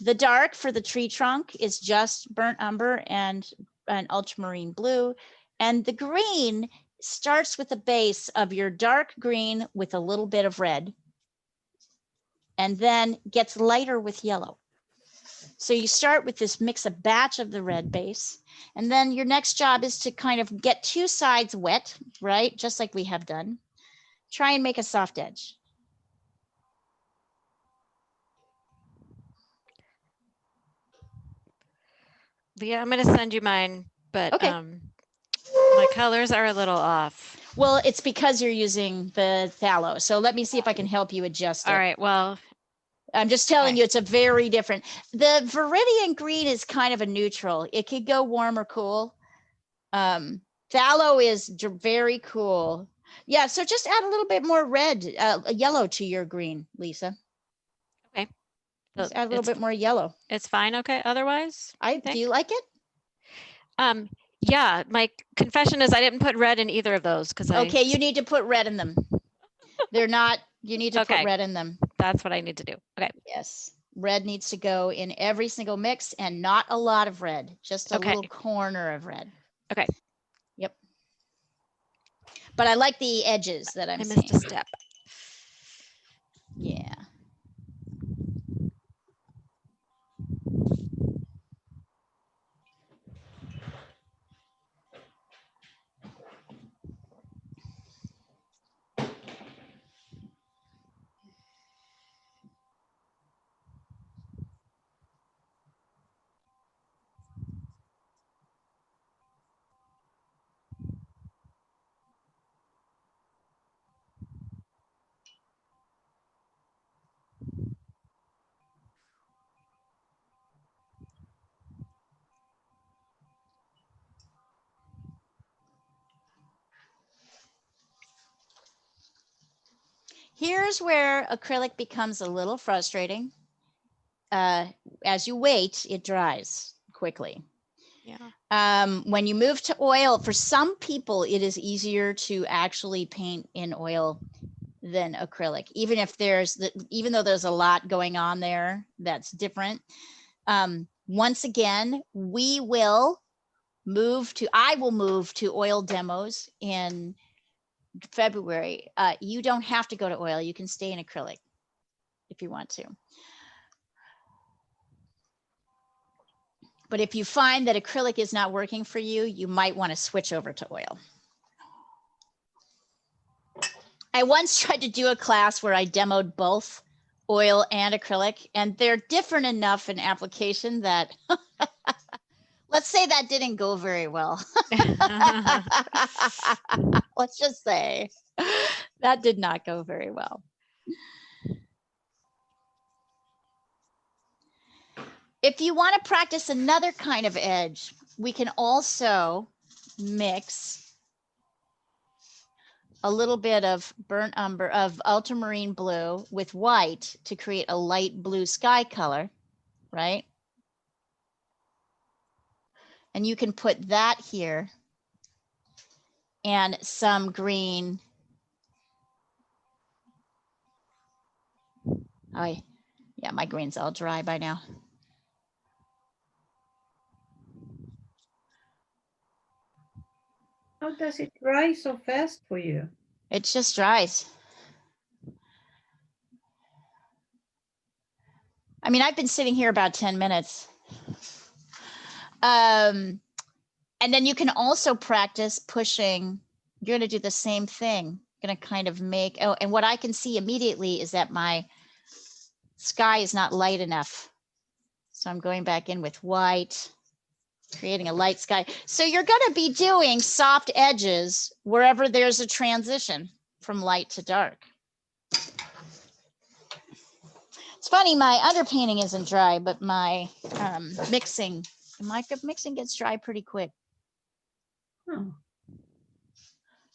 The dark for the tree trunk is just burnt umber and an ultramarine blue. And the green starts with the base of your dark green with a little bit of red, and then gets lighter with yellow. So you start with this mix, a batch of the red base, and then your next job is to kind of get two sides wet, right? Just like we have done. Try and make a soft edge. Leah, I'm going to send you mine, but Okay. my colors are a little off. Well, it's because you're using the phthalo. So let me see if I can help you adjust it. All right, well, I'm just telling okay. you, it's a very different. The Viridian green is kind of a neutral. It could go warm or cool. Phthalo is very cool. Yeah, so just add a little bit more red, yellow to your green, Lisa. Okay. Just add a little bit more yellow. It's fine. Okay. Otherwise, Do you like it? Yeah, my confession is I didn't put red in either of those because Okay, you need to put red in them. They're not, you need to put Okay. red in them. That's what I need to do. Okay. Yes, red needs to go in every single mix and not a lot of red, just a Okay. little corner of red. Okay. Yep. But I like the edges that I I'm missed a seeing. step. Yeah. Here's where acrylic becomes a little frustrating. As you wait, it dries quickly. Yeah. When you move to oil, for some people, it is easier to actually paint in oil than acrylic, even if even though there's a lot going on there that's different. Once again, I will move to oil demos in February. You don't have to go to oil. You can stay in acrylic if you want to. But if you find that acrylic is not working for you, you might want to switch over to oil. I once tried to do a class where I demoed both oil and acrylic, and they're different enough in application that let's say that didn't go very well. Let's just say that did not go very well. If you want to practice another kind of edge, we can also mix a little bit of burnt umber of ultramarine blue with white to create a light blue sky color, right? And you can put that here and some green. Oh, yeah, my green's all dry by now. How does it dry so fast for you? It just dries. I mean, I've been sitting here about 10 minutes. And then you can also practice pushing. You're going to do the same thing. Going to kind of make, oh, and what I can see immediately is that my sky is not light enough. So I'm going back in with white, creating a light sky. So you're going to be doing soft edges wherever there's a transition from light to dark. It's funny, my underpainting isn't dry, but my mixing gets dry pretty quick. Oh.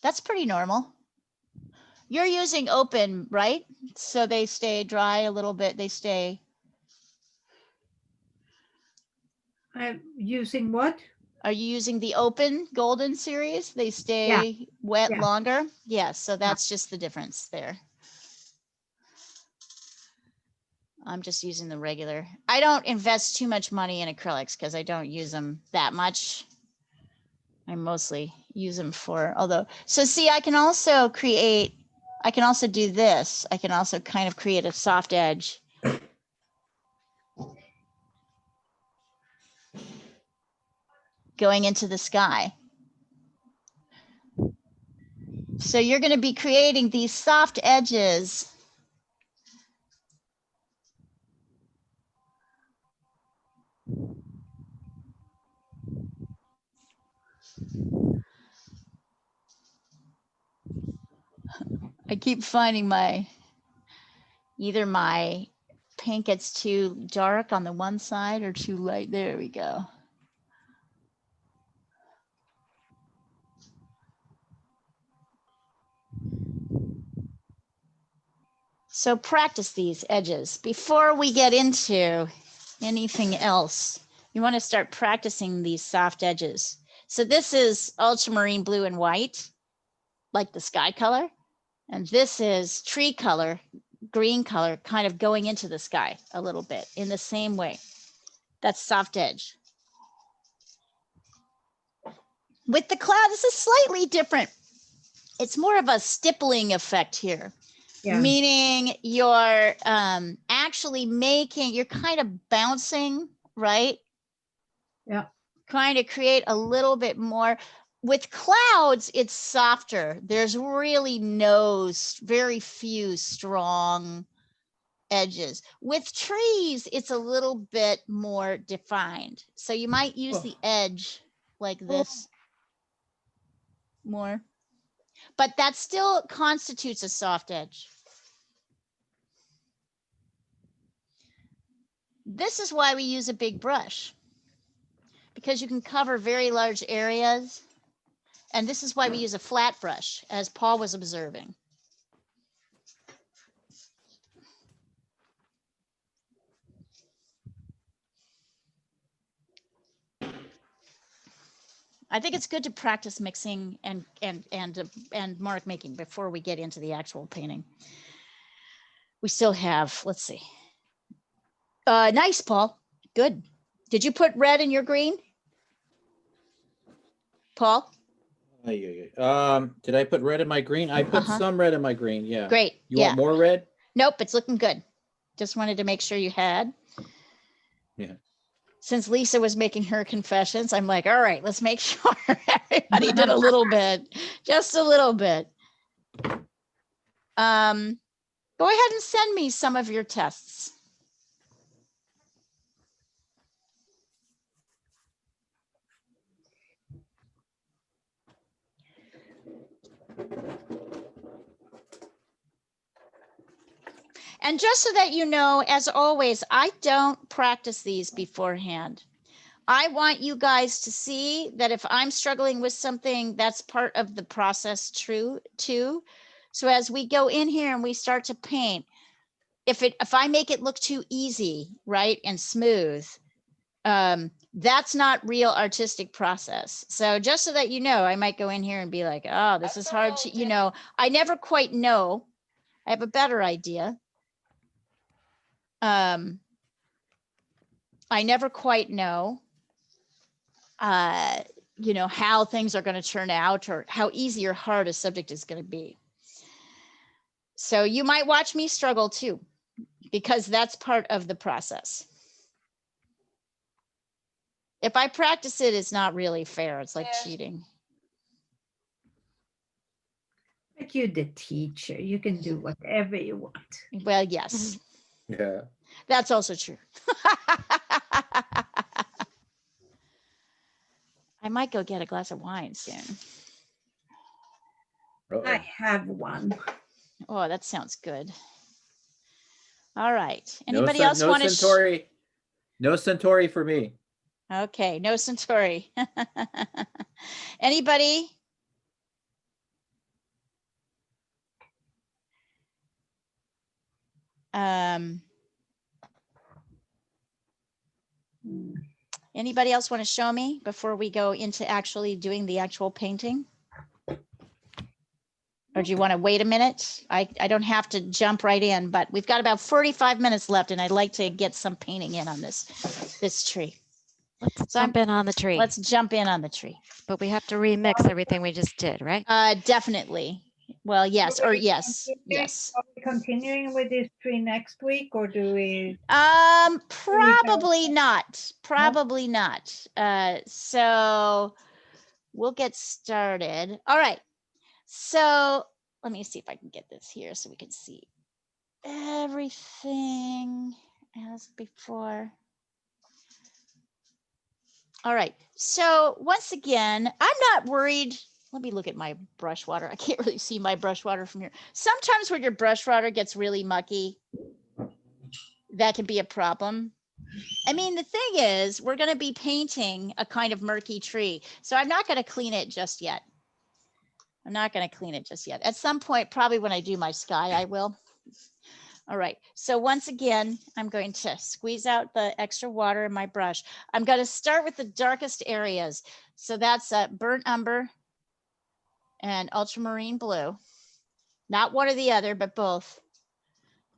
That's pretty normal. You're using open, right? So they stay dry a little bit. They stay. I'm using what? Are you using the open golden series? They stay wet longer. Yes, so that's just the difference there. I'm just using the regular. I don't invest too much money in acrylics because I don't use them that much. I mostly use them for, although, so see, I can also do this. I can also kind of create a soft edge. going into the sky. So you're going to be creating these soft edges. I keep finding either my paint gets too dark on the one side or too light. There we go. So practice these edges before we get into anything else. You want to start practicing these soft edges. So this is ultramarine blue and white, like the sky color. And this is tree color, green color, kind of going into the sky a little bit in the same way. That's soft edge. With the cloud, this is slightly different. It's more of a stippling effect here. Yeah. Meaning you're actually you're kind of bouncing, right? Yeah. Trying to create a little bit more. With clouds, it's softer. There's really very few strong edges. With trees, it's a little bit more defined. So you might use the edge like this more, but that still constitutes a soft edge. This is why we use a big brush, because you can cover very large areas. And this is why we use a flat brush, as Paul was observing. I think it's good to practice mixing and mark making before we get into the actual painting. We still have, let's see. Nice, Paul. Good. Did you put red in your green? Paul? Did I put red in my green? I put some red in my green. Yeah. Great. You want more red? Nope, it's looking good. Just wanted to make sure you had. Yeah. Since Lisa was making her confessions, I'm like, all right, let's make sure everybody did a little bit, just a little bit. Go ahead and send me some of your tests. And just so that you know, as always, I don't practice these beforehand. I want you guys to see that if I'm struggling with something, that's part of the process too. So as we go in here and we start to paint, if I make it look too easy, right, and smooth, that's not real artistic process. So just so that you know, I might go in here and be like, oh, this is hard to, I never quite know. I have a better idea. I never quite know, how things are going to turn out or how easy or hard a subject is going to be. So you might watch me struggle too, because that's part of the process. If I practice it, it's not really fair. It's like cheating. But you're the teacher. You can do whatever you want. Well, yes. Yeah. That's also true. I might go get a glass of wine soon. I have one. Oh, that sounds good. All right. Anybody else want to? Centauri. No Centauri for me. Okay, no Centauri. Anybody? Anybody else want to show me before we go into actually doing the actual painting? Or do you want to wait a minute? I don't have to jump right in, but we've got about 45 minutes left and I'd like to get some painting in on this tree. Let's jump in on the tree. Let's jump in on the tree. But we have to remix everything we just did, right? Definitely. Well, yes, Are or we yes, continuing- yes. Are we continuing with this tree next week, or do we? Probably not. Probably not. So we'll get started. All right. So let me see if I can get this here so we can see everything as before. All right. So once again, I'm not worried. Let me look at my brush water. I can't really see my brush water from here. Sometimes when your brush water gets really mucky, that can be a problem. I mean, the thing is, we're going to be painting a kind of murky tree. So I'm not going to clean it just yet. I'm not going to clean it just yet. At some point, probably when I do my sky, I will. All right. So once again, I'm going to squeeze out the extra water in my brush. I'm going to start with the darkest areas. So that's burnt umber and ultramarine blue. Not one or the other, but both.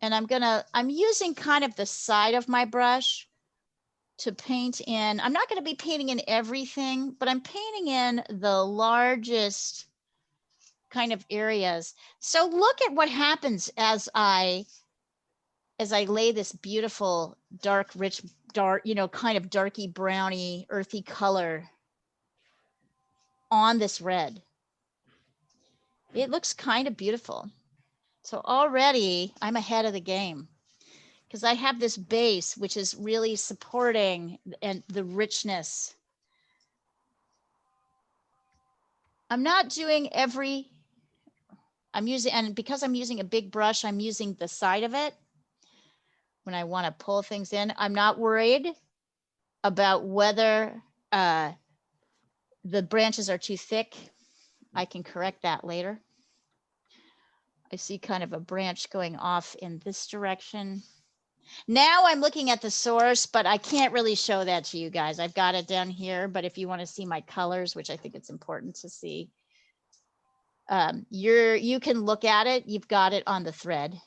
And I'm using kind of the side of my brush to paint in. I'm not going to be painting in everything, but I'm painting in the largest kind of areas. So look at what happens as I lay this beautiful dark, rich, dark, kind of darky browny, earthy color on this red. It looks kind of beautiful. So already I'm ahead of the game because I have this base, which is really supporting and the richness. I'm not doing and because I'm using a big brush, I'm using the side of it when I want to pull things in. I'm not worried about whether the branches are too thick. I can correct that later. I see kind of a branch going off in this direction. Now I'm looking at the source, but I can't really show that to you guys. I've got it down here, but if you want to see my colors, which I think it's important to see, you can look at it. You've got it on the thread.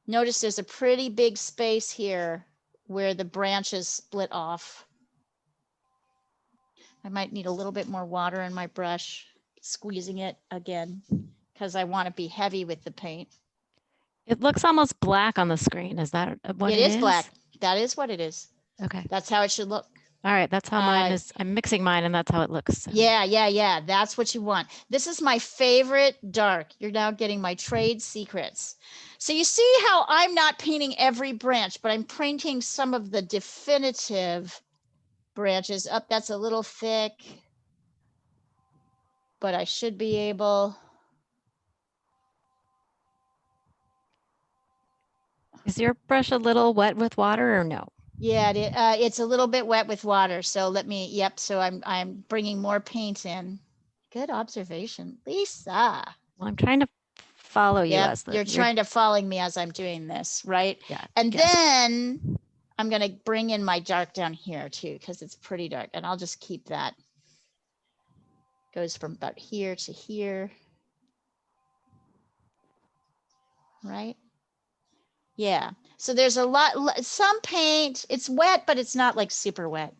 Notice there's a pretty big space here where the branches split off. I might need a little bit more water in my brush, squeezing it again, because I want to be heavy with the paint. It looks almost black on the screen. Is that what it is? It is black. That is what it is. Okay. That's how it should look. All right. That's how mine is. I'm mixing mine and that's how it looks. So. Yeah. That's what you want. This is my favorite dark. You're now getting my trade secrets. So you see how I'm not painting every branch, but I'm painting some of the definitive branches. Up, that's a little thick, but I should be able. Is your brush a little wet with water or no? Yeah, it's a little bit wet with water. So let me, yep. So I'm bringing more paint in. Good observation, Lisa. Well, I'm trying to follow you Yeah, as you're trying to follow me as I'm doing this, right? Yeah. And then I'm going to bring in my dark down here too, because it's pretty dark, and I'll just keep that. Goes from about here to here. Right? Yeah. So there's a lot, some paint, it's wet, but it's not like super wet.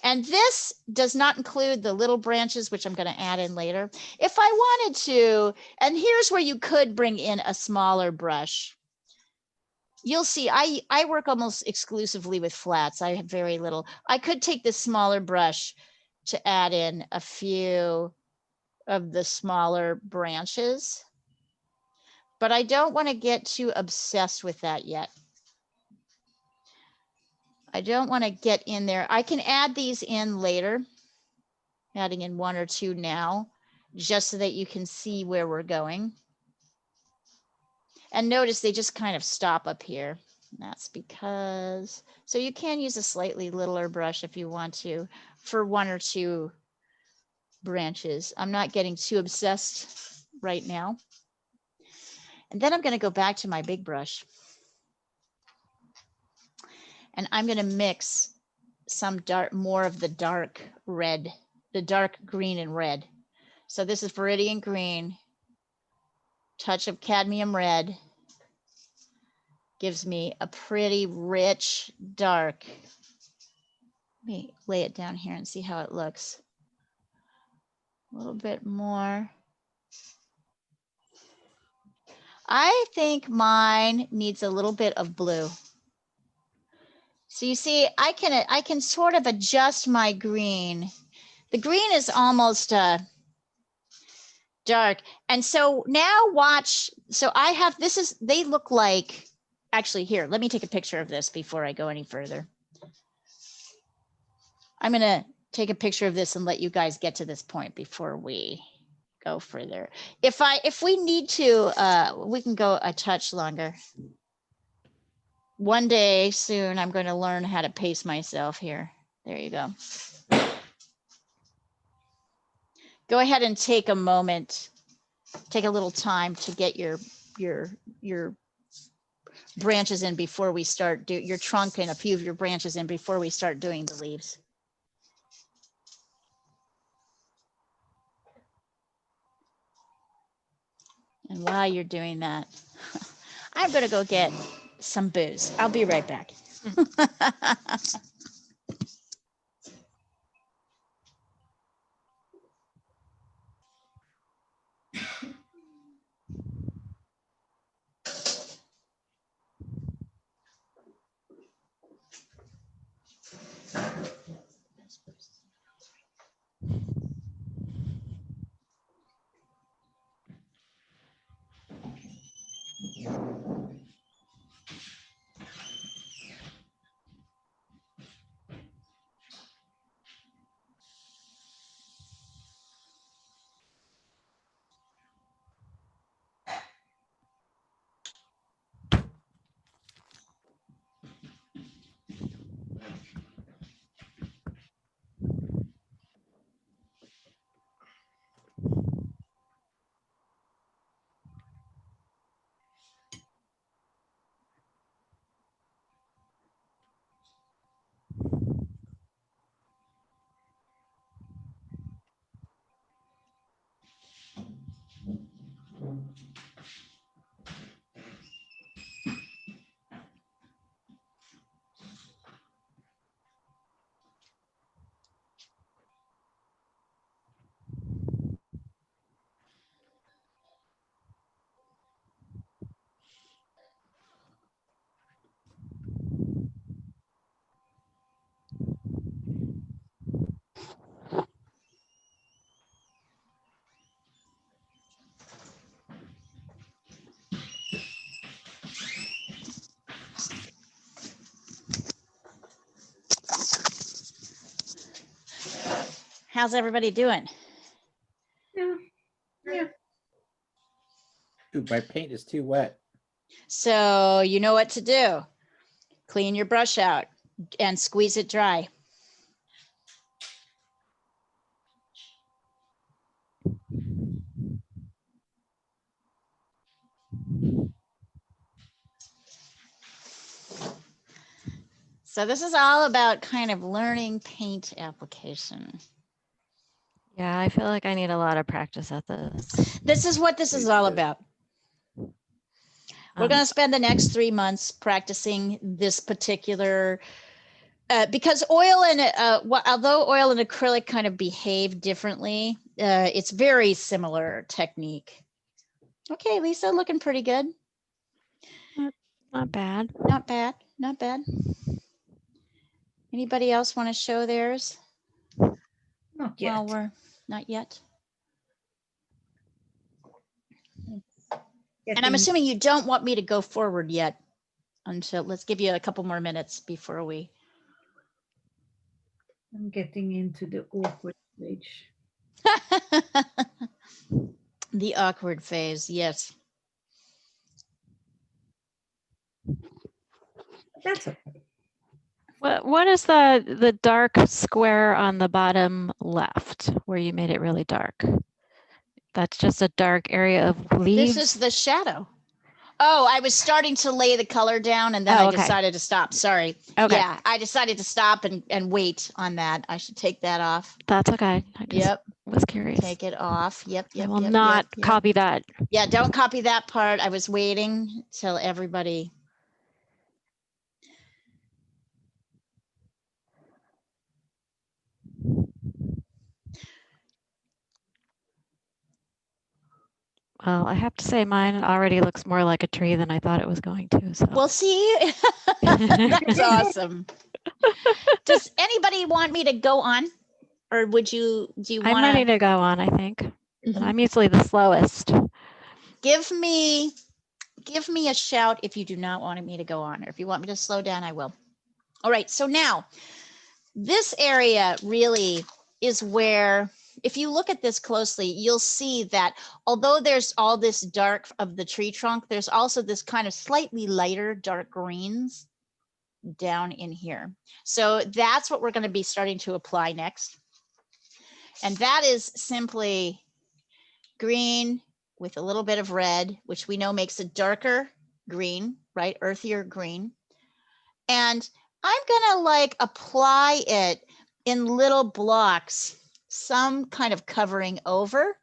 And this does not include the little branches, which I'm going to add in later. If I wanted to, and here's where you could bring in a smaller brush. You'll see, I work almost exclusively with flats. I have very little. I could take this smaller brush to add in a few of the smaller branches, but I don't want to get too obsessed with that yet. I don't want to get in there. I can add these in later, adding in one or two now, just so that you can see where we're going. And notice they just kind of stop up here. That's because, so you can use a slightly littler brush if you want to for one or two branches. I'm not getting too obsessed right now. And then I'm going to go back to my big brush. And I'm going to mix some more of the dark red, the dark green and red. So this is Viridian green, touch of cadmium red, gives me a pretty rich dark. Let me lay it down here and see how it looks. A little bit more. I think mine needs a little bit of blue. So you see, I can sort of adjust my green. The green is almost dark. And so now watch. So I have, they look like, actually here, let me take a picture of this before I go any further. I'm going to take a picture of this and let you guys get to this point before we go further. If we need to, we can go a touch longer. One day soon, I'm going to learn how to pace myself here. There you go. Go ahead and take a moment, take a little time to get your branches in before we start your trunk and a few of your branches in before we start doing the leaves. And while you're doing that, I'm going to go get some booze. I'll be right back. How's everybody doing? Yeah. Dude, my paint is too wet. So you know what to do. Clean your brush out and squeeze it dry. So this is all about kind of learning paint application. Yeah, I feel like I need a lot of practice at this. This is what this is all about. We're going to spend the next 3 months practicing this particular, because oil and, although oil and acrylic kind of behave differently, it's very similar technique. Okay, Lisa, looking pretty good. Not bad. Not bad, not bad. Anybody else want to show theirs? Not yet. Well, we're not yet. And I'm assuming you don't want me to go forward yet until, let's give you a couple more minutes before we. I'm getting into the awkward stage. The awkward phase, yes. That's okay. What is the dark square on the bottom left where you made it really dark? That's just a dark area of leaves. This is the shadow. Oh, I was starting to lay the color down and then I decided to stop. Sorry. Okay. Yeah, I decided to stop and wait on that. I should take that off. That's okay. I just was curious. Take it off. Yep. I will not copy that. Yeah, don't copy that part. I was waiting till everybody. Well, I have to say mine already looks more like a tree than I thought it was going to. So. Well, see, that's awesome. Does anybody want me to go on? Or do you I'm want ready to go on, I think. And I'm usually the slowest. give me a shout if you do not want me to go on, or if you want me to slow down, I will. All right, so now this area really is where, if you look at this closely, you'll see that although there's all this dark of the tree trunk, there's also this kind of slightly lighter dark greens down in here. So that's what we're going to be starting to apply next. And that is simply green with a little bit of red, which we know makes a darker green, right? Earthier green. And I'm gonna like apply it in little blocks, some kind of covering over,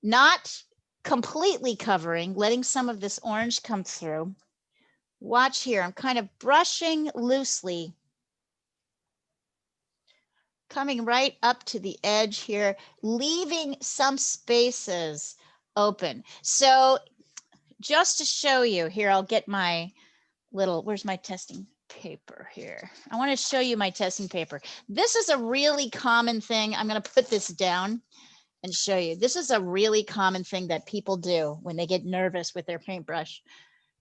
not completely covering, letting some of this orange come through. Watch here, I'm kind of brushing loosely, coming right up to the edge here, leaving some spaces open. So just to show you here, I'll get my little, where's my testing paper here? I want to show you my testing paper. This is a really common thing. I'm going to put this down and show you. This is a really common thing that people do when they get nervous with their paintbrush,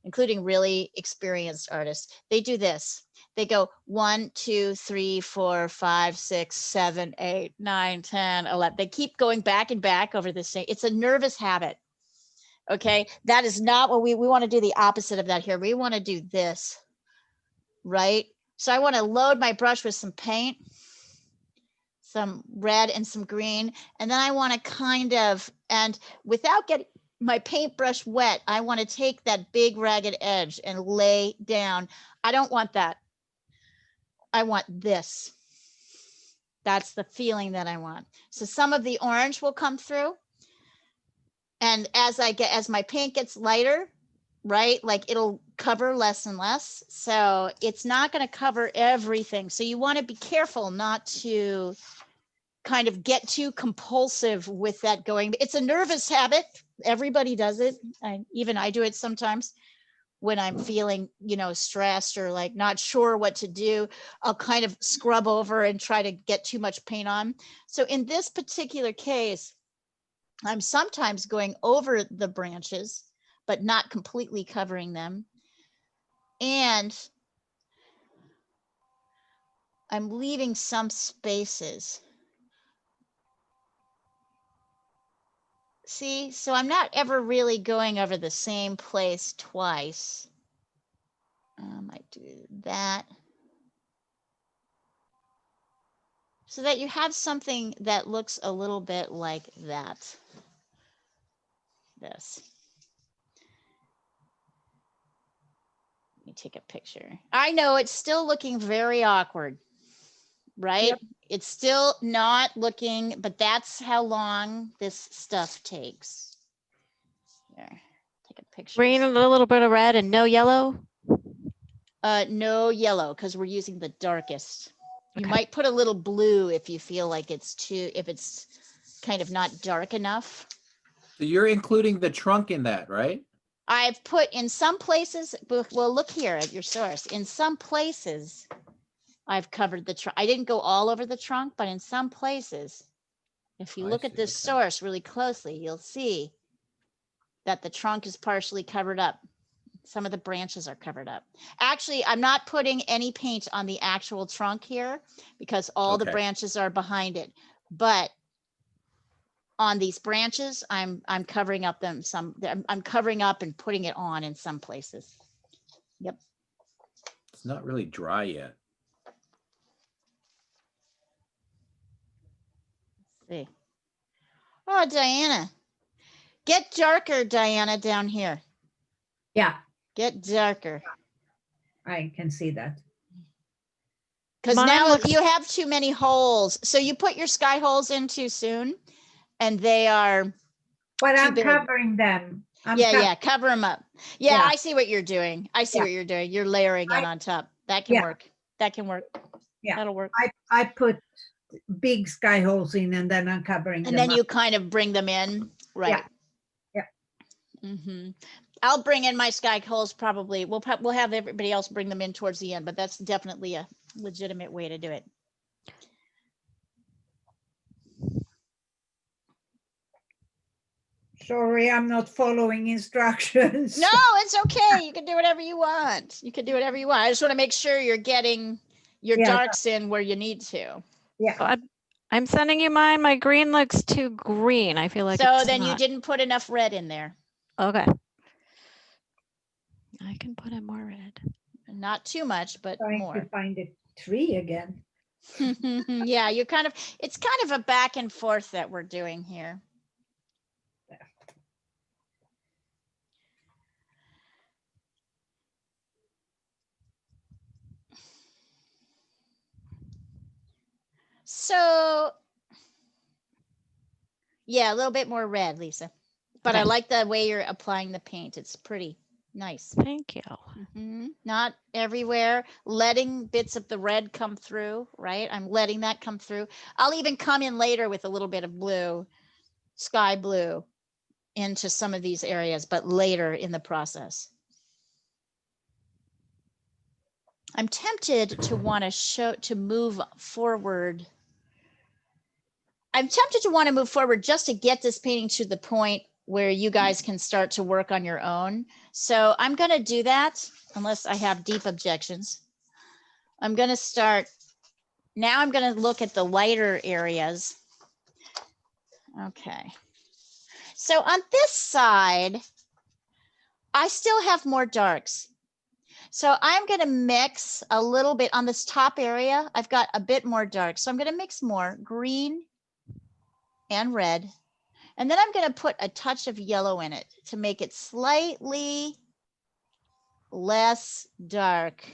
including really experienced artists. They do this. They go 1, 2, 3, 4, 5, 6, 7, 8, 9, 10, 11. They keep going back and back over this thing. It's a nervous habit. Okay, that is not what we want to do. The opposite of that here. We want to do this, right? So I want to load my brush with some paint, some red and some green, and then I want to kind of, and without getting my paintbrush wet, I want to take that big ragged edge and lay down. I don't want that. I want this. That's the feeling that I want. So some of the orange will come through. And as my paint gets lighter, right, like it'll cover less and less. So it's not going to cover everything. So you want to be careful not to kind of get too compulsive with that going. It's a nervous habit. Everybody does it. Even I do it sometimes when I'm feeling, stressed or like not sure what to do. I'll kind of scrub over and try to get too much paint on. So in this particular case, I'm sometimes going over the branches, but not completely covering them. And I'm leaving some spaces. See, so I'm not ever really going over the same place twice. I might do that. So that you have something that looks a little bit like that. This. Let me take a picture. I know it's still looking very awkward, right? Yep. It's still not looking, but that's how long this stuff takes. There, take a picture. Green and a little bit of red and no yellow? No yellow, because we're using the darkest. Okay. You might put a little blue if you feel like if it's kind of not dark enough. So you're including the trunk in that, right? I've put in some places, well, look here at your source. In some places, I've covered the trunk. I didn't go all over the trunk, but in some places, if you look at this source really closely, you'll see that the trunk is partially covered up. Some of the branches are covered up. Actually, I'm not putting any paint on the actual trunk here because all the branches are behind it. But on these branches, I'm covering up them I'm covering up and putting it on in some places. Yep. It's not really dry yet. Let's see. Oh, Diana. Get darker, Diana, down here. Yeah. Get darker. I can see that. Because now you have too many holes. So you put your sky holes in too soon and they are But I'm covering them. Yeah, cover them up. Yeah, I see what you're doing. I see what you're doing. You're layering it on top. That can work. That can work. Yeah, that'll work. I put big sky holes in and then I'm covering them. And then you kind of bring them in. Right. Yeah. I'll bring in my sky holes probably. We'll have everybody else bring them in towards the end, but that's definitely a legitimate way to do it. Sorry, I'm not following instructions. No, it's okay. You can do whatever you want. You can do whatever you want. I just want to make sure you're getting your Yeah. darks in where you need to. Yeah. I'm sending you mine. My green looks too green. I feel like So it's then you not. didn't put enough red in there. Okay. I can put in more red. Not too much, but Trying more. to find a tree again. Yeah, it's kind of a back and forth that we're doing here. So yeah, a little bit more red, Lisa. But I Okay. like the way you're applying the paint. It's pretty nice. Thank you. Not everywhere, letting bits of the red come through, right? I'm letting that come through. I'll even come in later with a little bit of blue, sky blue, into some of these areas, but later in the process. I'm tempted to want to move forward. I'm tempted to want to move forward just to get this painting to the point where you guys can start to work on your own. So I'm going to do that unless I have deep objections. I'm going to start. Now I'm going to look at the lighter areas. Okay. So on this side, I still have more darks. So I'm going to mix a little bit on this top area. I've got a bit more dark. So I'm going to mix more green and red. And then I'm going to put a touch of yellow in it to make it slightly less dark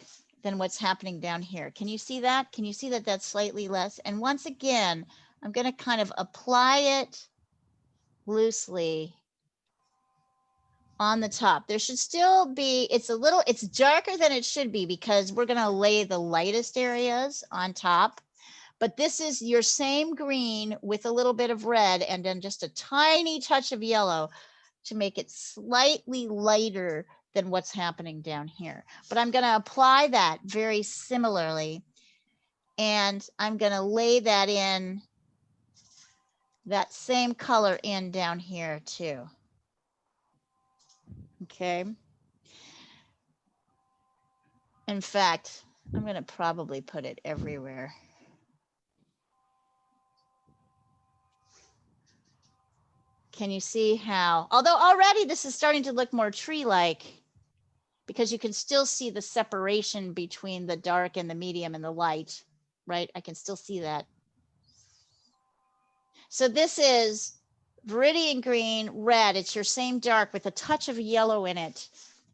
than what's happening down here. Can you see that? Can you see that that's slightly less? And once again, I'm going to kind of apply it loosely on the top. There should still be, it's darker than it should be because we're going to lay the lightest areas on top. But this is your same green with a little bit of red and then just a tiny touch of yellow to make it slightly lighter than what's happening down here. But I'm going to apply that very similarly. And I'm going to lay that in, that same color in down here too. Okay. In fact, I'm going to probably put it everywhere. Can you see how, although already this is starting to look more tree-like because you can still see the separation between the dark and the medium and the light, right? I can still see that. So this is Viridian green, red. It's your same dark with a touch of yellow in it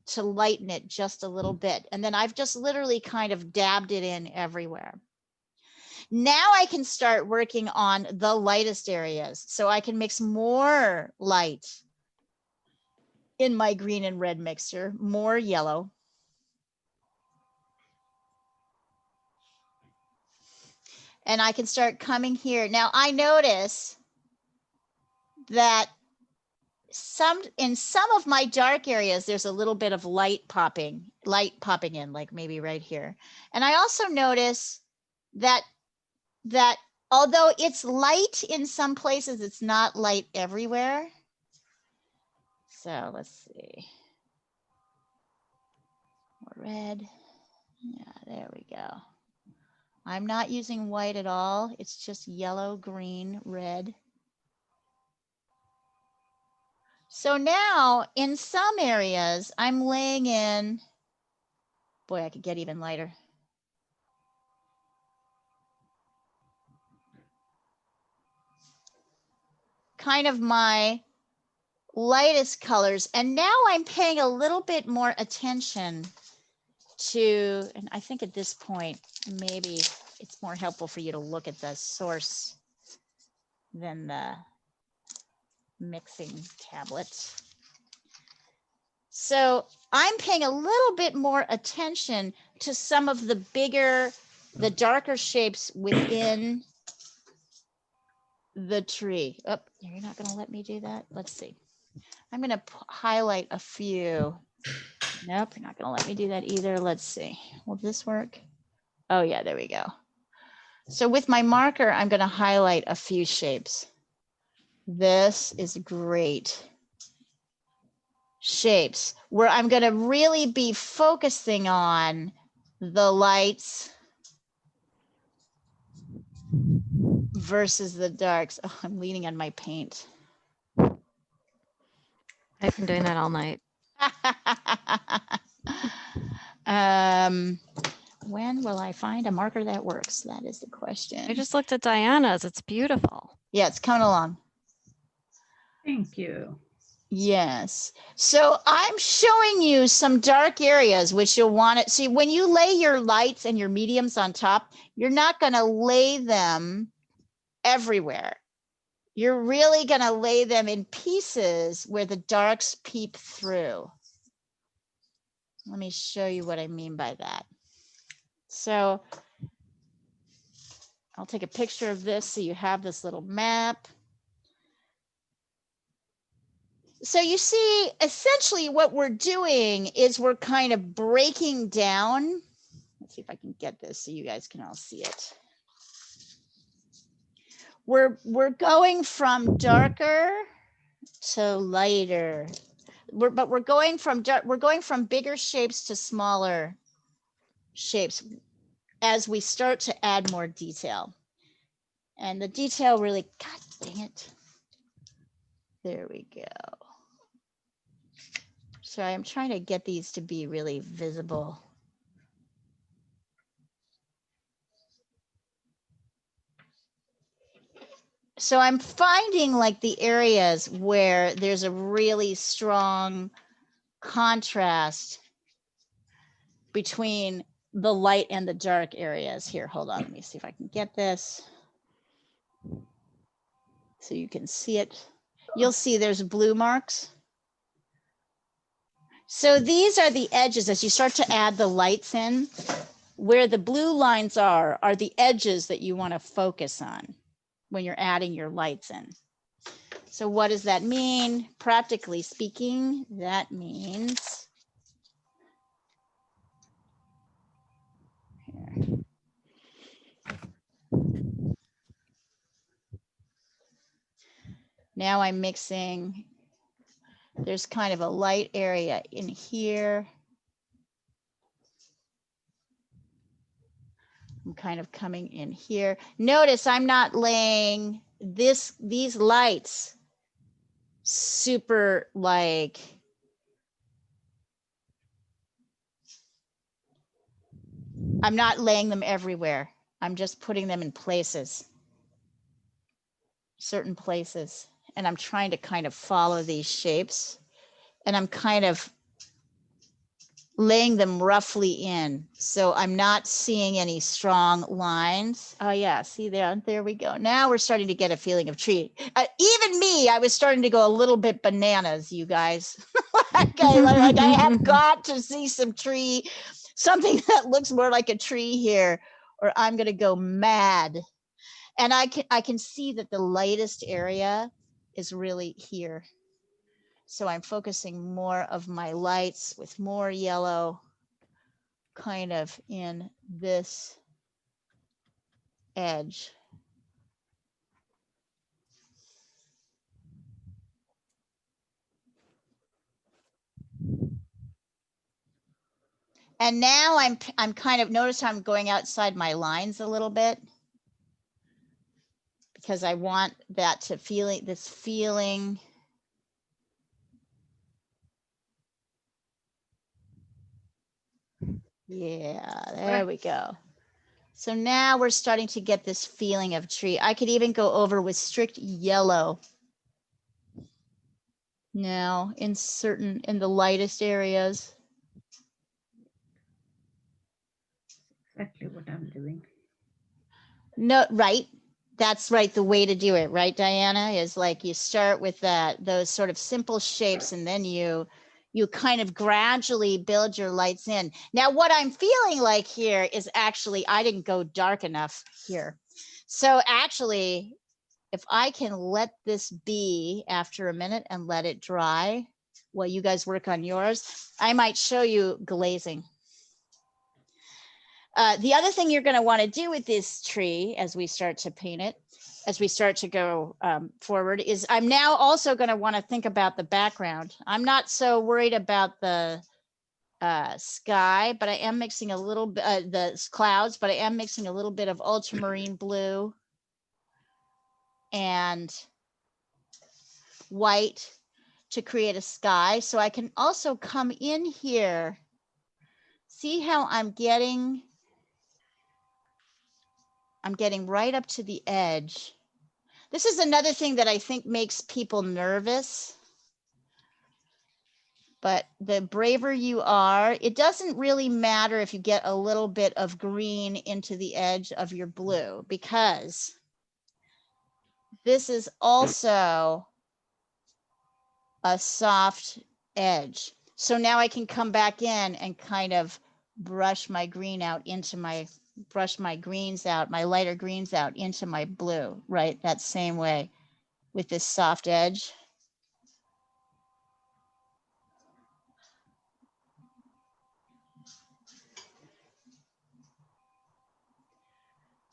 to lighten it just a little bit. And then I've just literally kind of dabbed it in everywhere. Now I can start working on the lightest areas. So I can mix more light in my green and red mixture, more yellow. And I can start coming here. Now I notice that in some of my dark areas, there's a little bit of light popping in, like maybe right here. And I also notice that although it's light in some places, it's not light everywhere. So let's see. More red. Yeah, there we go. I'm not using white at all. It's just yellow, green, red. So now in some areas, I'm laying in, boy, I could get even lighter. Kind of my lightest colors. And now I'm paying a little bit more attention to, and I think at this point, maybe it's more helpful for you to look at the source than the mixing tablet. So I'm paying a little bit more attention to some of the bigger, the darker shapes within the tree. Oh, you're not going to let me do that? Let's see. I'm going to highlight a few. Nope, you're not going to let me do that either. Let's see. Will this work? Oh yeah, there we go. So with my marker, I'm going to highlight a few shapes. This is great. Shapes where I'm going to really be focusing on the lights versus the darks. Oh, I'm leaning on my paint. I've been doing that all night. When will I find a marker that works? That is the question. I just looked at Diana's. It's beautiful. Yeah, it's coming along. Thank you. Yes. So I'm showing you some dark areas which you'll want to see when you lay your lights and your mediums on top. You're not going to lay them everywhere. You're really going to lay them in pieces where the darks peep through. Let me show you what I mean by that. So I'll take a picture of this so you have this little map. So you see, essentially what we're doing is we're kind of breaking down. Let's see if I can get this so you guys can all see it. We're going from darker to lighter. But we're going from bigger shapes to smaller shapes as we start to add more detail. And the detail really, God dang it. There we go. So I'm trying to get these to be really visible. So I'm finding like the areas where there's a really strong contrast between the light and the dark areas here. Hold on, let me see if I can get this. So you can see it. You'll see there's blue marks. So these are the edges as you start to add the lights in. Where the blue lines are the edges that you want to focus on when you're adding your lights in. So what does that mean? Practically speaking, that means here. Now I'm mixing. There's kind of a light area in here. I'm kind of coming in here. Notice I'm not laying these lights super like I'm not laying them everywhere. I'm just putting them in places, certain places. And I'm trying to kind of follow these shapes. And I'm kind of laying them roughly in. So I'm not seeing any strong lines. Oh yeah, see there we go. Now we're starting to get a feeling of tree. Even me, I was starting to go a little bit bananas, you guys. Okay, like I have got to see some tree, something that looks more like a tree here, or I'm gonna go mad. And I can see that the lightest area is really here. So I'm focusing more of my lights with more yellow kind of in this edge. And now I'm kind of, notice how I'm going outside my lines a little bit because I want that to this feeling. Yeah, there we go. So now we're starting to get this feeling of tree. I could even go over with strict yellow. Now in the lightest areas. Exactly what I'm doing. No, right. That's right. The way to do it, right, Diana, is like you start with those sort of simple shapes, and then you kind of gradually build your lights in. Now, what I'm feeling like here is actually I didn't go dark enough here. So actually, if I can let this be after a minute and let it dry while you guys work on yours, I might show you glazing. The other thing you're going to want to do with this tree as we start to paint it, as we start to go forward, is I'm now also going to want to think about the background. I'm not so worried about the sky, but I am mixing a little bit, the clouds, but I am mixing a little bit of ultramarine blue and white to create a sky. So I can also come in here. See how I'm getting right up to the edge. This is another thing that I think makes people nervous. But the braver you are, it doesn't really matter if you get a little bit of green into the edge of your blue, because this is also a soft edge. So now I can come back in and kind of brush my green out into my, brush my greens out, my lighter greens out into my blue, right? That same way with this soft edge.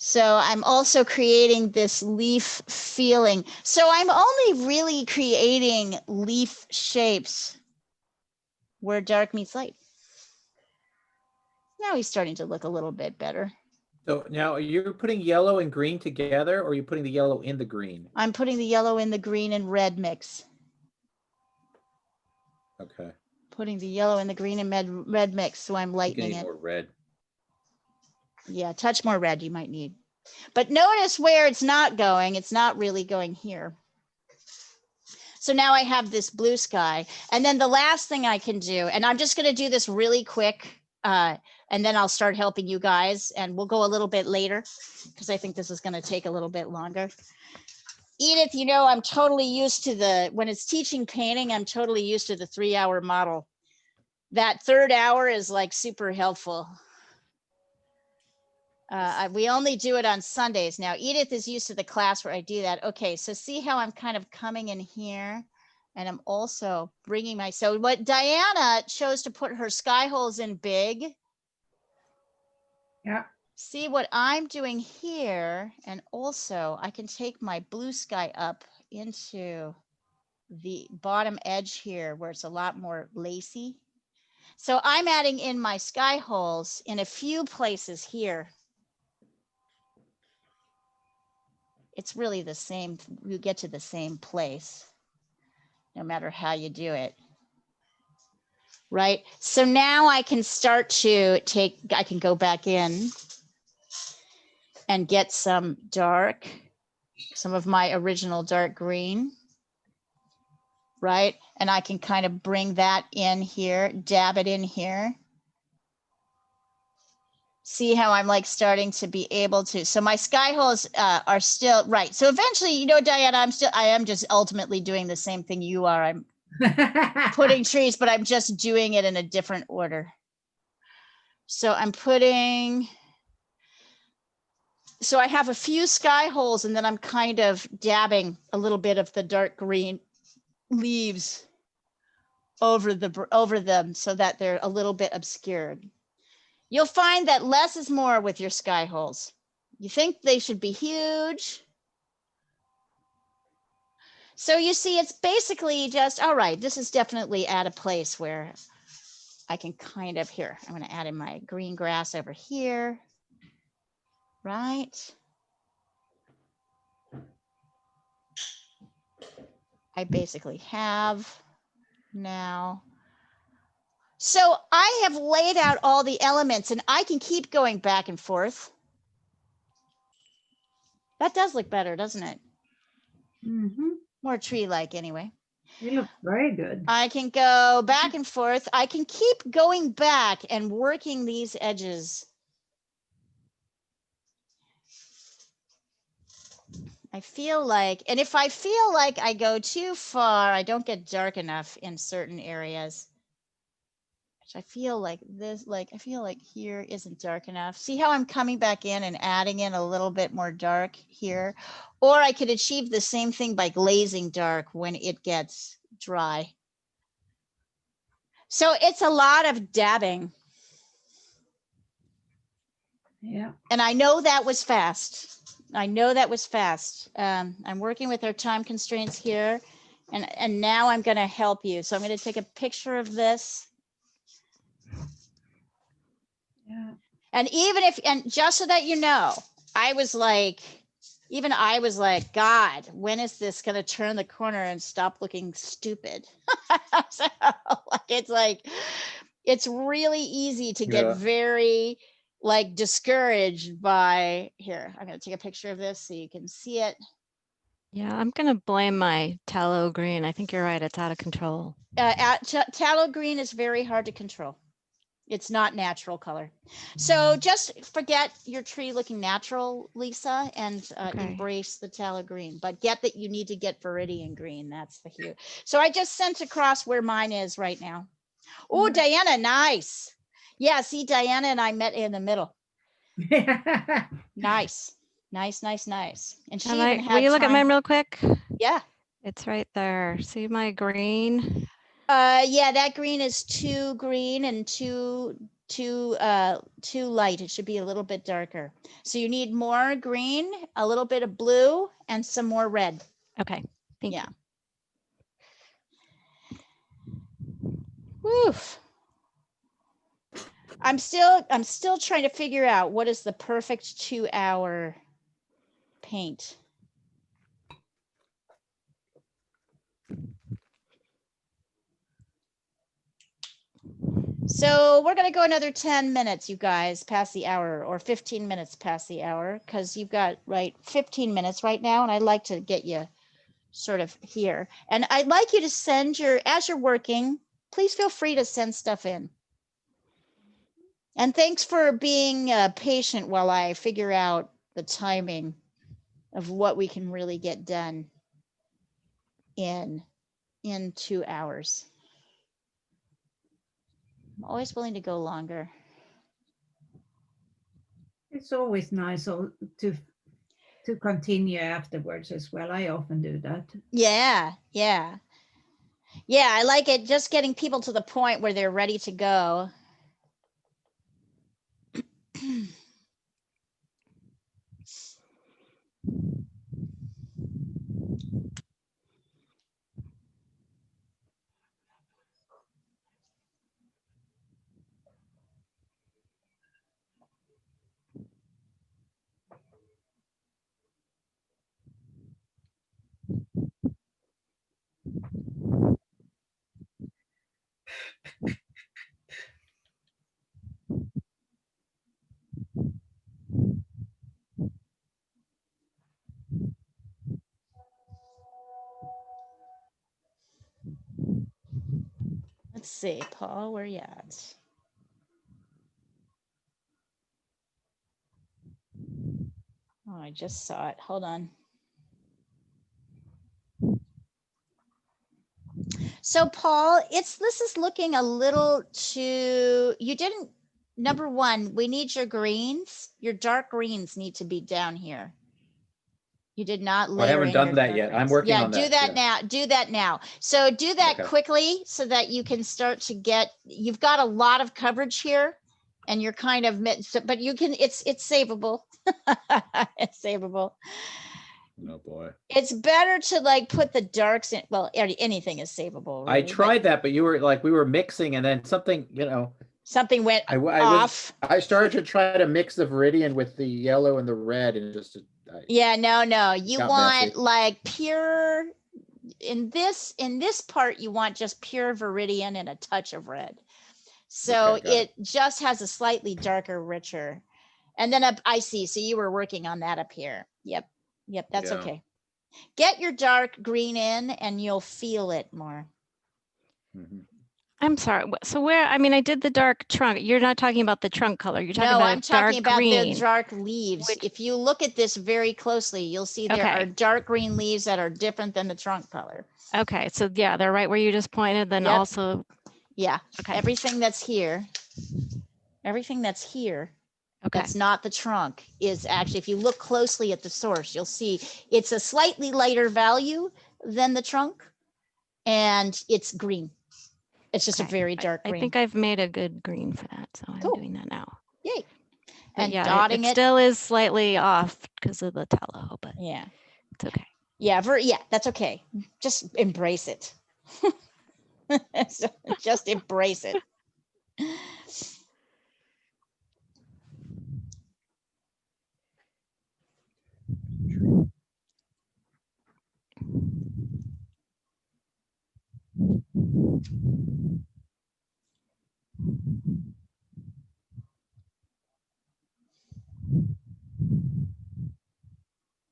So I'm also creating this leaf feeling. So I'm only really creating leaf shapes where dark meets light. Now he's starting to look a little bit better. So now you're putting yellow and green together, or are you putting the yellow in the green? I'm putting the yellow in the green and red mix. Okay. Putting the yellow in the green and red mix. So I'm lightening it. More red. Yeah, a touch more red you might need. But notice where it's not going. It's not really going here. So now I have this blue sky. And then the last thing I can do, and I'm just going to do this really quick, and then I'll start helping you guys, and we'll go a little bit later because I think this is going to take a little bit longer. Edith, you know, I'm totally used to the, when it's teaching painting, I'm totally used to the 3-hour model. That third hour is like super helpful. We only do it on Sundays. Now, Edith is used to the class where I do that. Okay, so see how I'm kind of coming in here, and I'm also bringing my, so what Diana chose to put her sky holes in big. Yeah. See what I'm doing here, and also I can take my blue sky up into the bottom edge here where it's a lot more lacy. So I'm adding in my sky holes in a few places here. It's really the same, you get to the same place, no matter how you do it. Right? So now I can start to take, I can go back in and get some dark, some of my original dark green, right? And I can kind of bring that in here, dab it in here. See how I'm like starting to be able to, so my sky holes are still, right. So eventually, you know, Diana, I am just ultimately doing the same thing you are. I'm putting trees, but I'm just doing it in a different order. So I'm putting, so I have a few sky holes, and then I'm kind of dabbing a little bit of the dark green leaves over them so that they're a little bit obscured. You'll find that less is more with your sky holes. You think they should be huge. So you see, it's basically just, all right, this is definitely at a place where I can kind of, here, I'm going to add in my green grass over here, right? I basically have now. So I have laid out all the elements, and I can keep going back and forth. That does look better, doesn't it? Mm-hmm. More tree-like anyway. It looks very good. I can go back and forth. I can keep going back and working these edges. I feel like, and if I feel like I go too far, I don't get dark enough in certain areas, I I feel like this, I feel like here isn't dark enough. See how I'm coming back in and adding in a little bit more dark here? Or I could achieve the same thing by glazing dark when it gets dry. So it's a lot of dabbing. Yeah. And I know that was fast. I know that was fast. I'm working with our time constraints here. And now I'm going to help you. So I'm going to take a picture of this. Yeah. And and just so that you know, I was like, God, when is this going to turn the corner and stop looking stupid? So, it's really easy to get Yeah. very discouraged by, here, I'm going to take a picture of this so you can see it. Yeah, I'm going to blame my tallow green. I think you're right. It's out of control. Tallow green is very hard to control. It's not natural color. So just forget your tree looking natural, Lisa, and Okay. embrace the tallow green, but get that you need to get viridian green. That's the hue. So I just sent across where mine is right now. Oh, Diana, nice. Yeah, see, Diana and I met in the middle. Nice. Nice, nice, nice. And she even had will you look at time- mine real quick? Yeah. It's right there. See my green? Yeah, that green is too green and too light. It should be a little bit darker. So you need more green, a little bit of blue, and some more red. Okay. Thank Yeah. you. Woof. I'm still trying to figure out what is the perfect 2-hour paint. So we're going to go another 10 minutes, you guys, past the hour, or 15 minutes past the hour, because you've got 15 minutes right now, and I'd like to get you sort of here. And I'd like you to send as you're working, please feel free to send stuff in. And thanks for being patient while I figure out the timing of what we can really get done in 2 hours. I'm always willing to go longer. It's always nice to continue afterwards as well. I often do that. Yeah, yeah. Yeah, I like it, just getting people to the point where they're ready to go. Let's see, Paul, where you at? Oh, I just saw it. Hold on. So Paul, this is looking a little too, you didn't, number one, we need your greens. Your dark greens need to be down here. You did not layer I haven't in done your that dark yet. greens. I'm working yeah, on that. Do that yeah. now. Do that now. So do that Okay. quickly so that you can start to get, you've got a lot of coverage here and you're kind of, but you can, it's savable. It's savable. Oh boy. It's better to put the darks in. Well, anything is savable. Really, I tried that, but you were we were mixing and then something, something went I off. I started to try to mix the viridian with the yellow and the red, and it just yeah, no. You got want messy. pure. In this part, you want just pure viridian and a touch of red. So Okay, got it just has a slightly darker, richer. And then I see. So you were working on that up here. Yep. That's Yeah. okay. Get your dark green in, and you'll feel it more. Mm-hmm. I'm sorry. So where, I did the dark trunk. You're not talking about the trunk color. You're talking No, about I'm talking about green. the dark leaves. Which- If you look at this very closely, you'll see there Okay. are dark green leaves that are different than the trunk color. Okay. So yeah, they're right where you just pointed. Then Yep. also Yeah. Okay. Everything that's here, Okay. that's not the trunk is actually, if you look closely at the source, you'll see it's a slightly lighter value than the trunk, and it's green. It's just a Okay. very dark I green. think I've made a good green for that, so I'm Cool. doing that now. Yay. But And yeah, dotting it it. still is slightly off because of the tallow, but Yeah. it's okay. Yeah. Yeah. That's okay. Just embrace it. So just embrace it.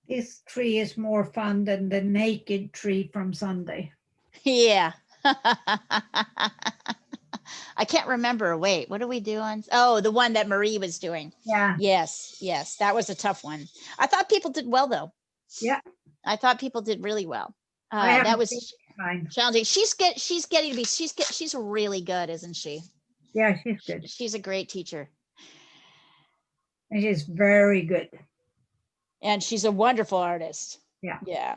This tree is more fun than the naked tree from Sunday. Yeah. I can't remember. Wait, what do we do on? Oh, the one that Marie was doing. Yeah. Yes. Yes. That was a tough one. I thought people did well, though. Yeah. I thought people did really well. I That haven't was seen mine. challenging. She's getting to be, she's really good, isn't she? Yeah, she's good. She's a great teacher. And she's very good. And she's a wonderful artist. Yeah. Yeah.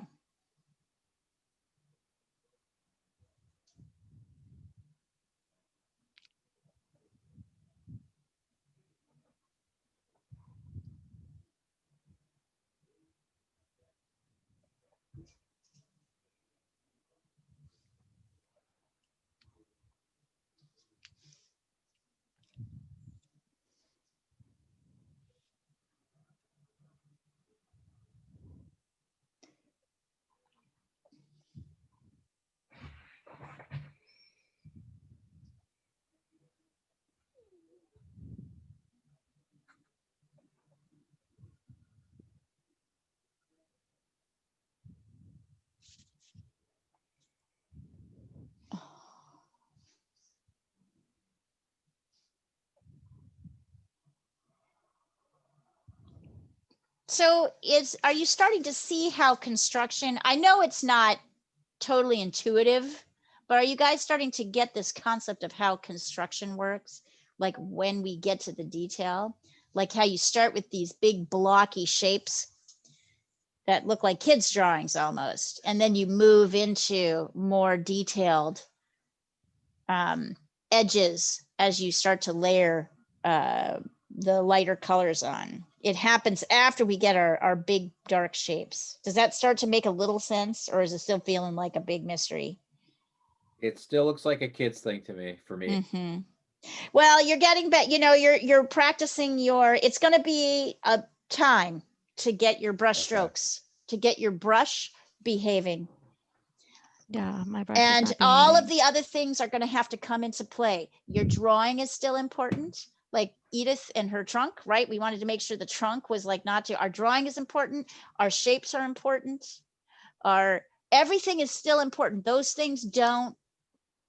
So are you starting to see how construction, I know it's not totally intuitive, but are you guys starting to get this concept of how construction works? Like when we get to the detail, like how you start with these big blocky shapes that look like kids' drawings almost, and then you move into more detailed edges as you start to layer the lighter colors on. It happens after we get our big dark shapes. Does that start to make a little sense, or is it still feeling like a big mystery? It still looks like a kid's thing to me, for me. Mm-hmm. Well, you're getting back, you're practicing it's going to be a time to get your brush strokes, to get your brush behaving. Yeah, my brush is And not all of behaving. the other things are going to have to come into play. Your drawing is still important, like Edith and her trunk, right? We wanted to make sure the trunk was like our drawing is important. Our shapes are important. Everything is still important. Those things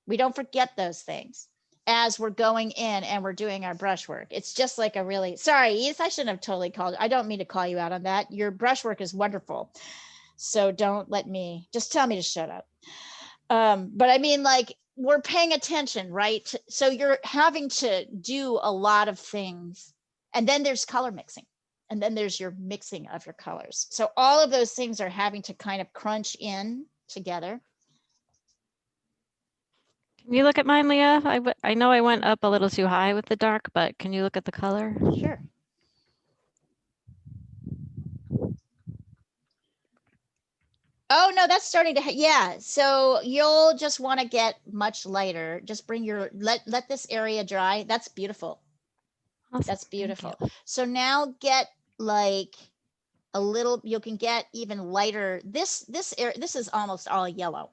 we don't forget those things as we're going in and we're doing our brushwork. It's just like sorry, Edith, I shouldn't have totally I don't mean to call you out on that. Your brushwork is wonderful. So just tell me to shut up. But I mean, like, we're paying attention, right? So you're having to do a lot of things. And then there's color mixing. And then there's your mixing of your colors. So all of those things are having to kind of crunch in together. Can you look at mine, Leah? I know I went up a little too high with the dark, but can you look at the color? Sure. Oh, no, that's starting to, yeah. So you'll just want to get much lighter. Just bring let this area dry. That's beautiful. Awesome. That's Thank beautiful. you. So now get like you can get even lighter. This area, this is almost all yellow.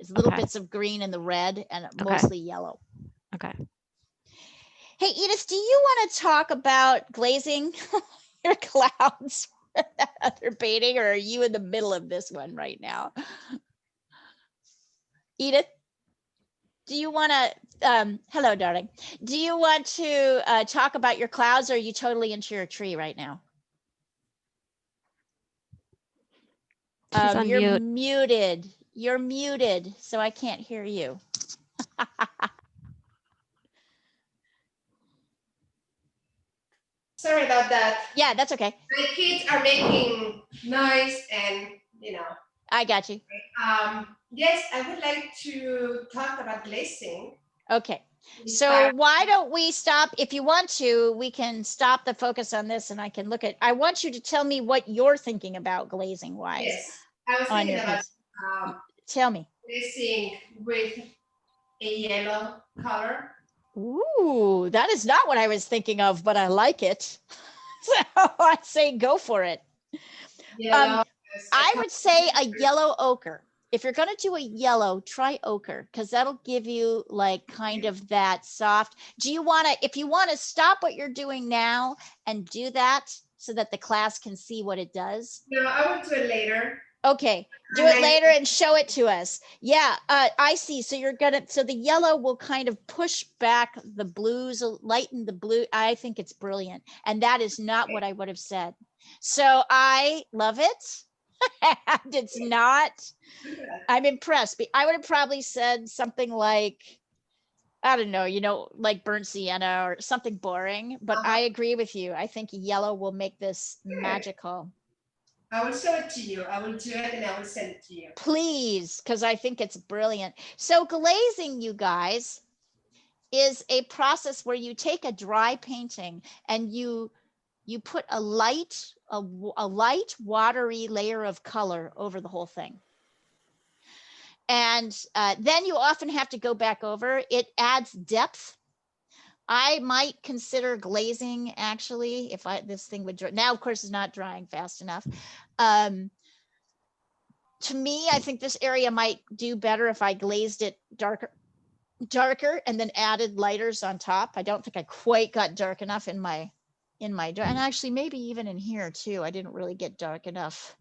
It's little Okay. bits of green and the red and Okay. mostly yellow. Okay. Hey, Edith, do you want to talk about glazing your clouds for that other painting, or are you in the middle of this one right now? Edith, do you want to, hello, darling. Do you want to talk about your clouds, or are you totally into your tree right now? She's on You're mute. muted. You're muted, so I can't hear you. Sorry about that. Yeah, that's okay. My kids are making noise and, you know. I got you. Yes, I would like to talk about glazing. Okay. So why don't we stop? If you want to, we can stop the focus on this and I can look at, I want you to tell me what you're thinking about glazing wise. Yes, I was on thinking your about piece. Tell me. glazing with a yellow color. Ooh, that is not what I was thinking of, but I like it. So I say go for it. Yellow. I would say a yellow ochre. If you're going to do a yellow, try ochre because that'll give you like kind of that soft. Do you want to, if you want to stop what you're doing now and do that so that the class can see what it does? No, I will do it later. Okay, do it later and show it to us. Yeah, I see. So you're gonna, so the yellow will kind of push back the blues, lighten the blue. I think it's brilliant. And that is not what I would have said. So I love it. And it's not, I'm impressed. I would have probably said something like, I don't know, you know, like burnt sienna or something boring, but I agree with you. I think yellow will make this magical. I will show it to you. I will do it and I will send it to you. Please, because I think it's brilliant. So glazing, you guys, is a process where you take a dry painting and you put a light watery layer of color over the whole thing. And then you often have to go back over. It adds depth. I might consider glazing actually, if this thing would dry. Now, of course, it's not drying fast enough. To me, I think this area might do better if I glazed it darker and then added lighters on top. I don't think I quite got dark enough in my and actually maybe even in here too. I didn't really get dark enough.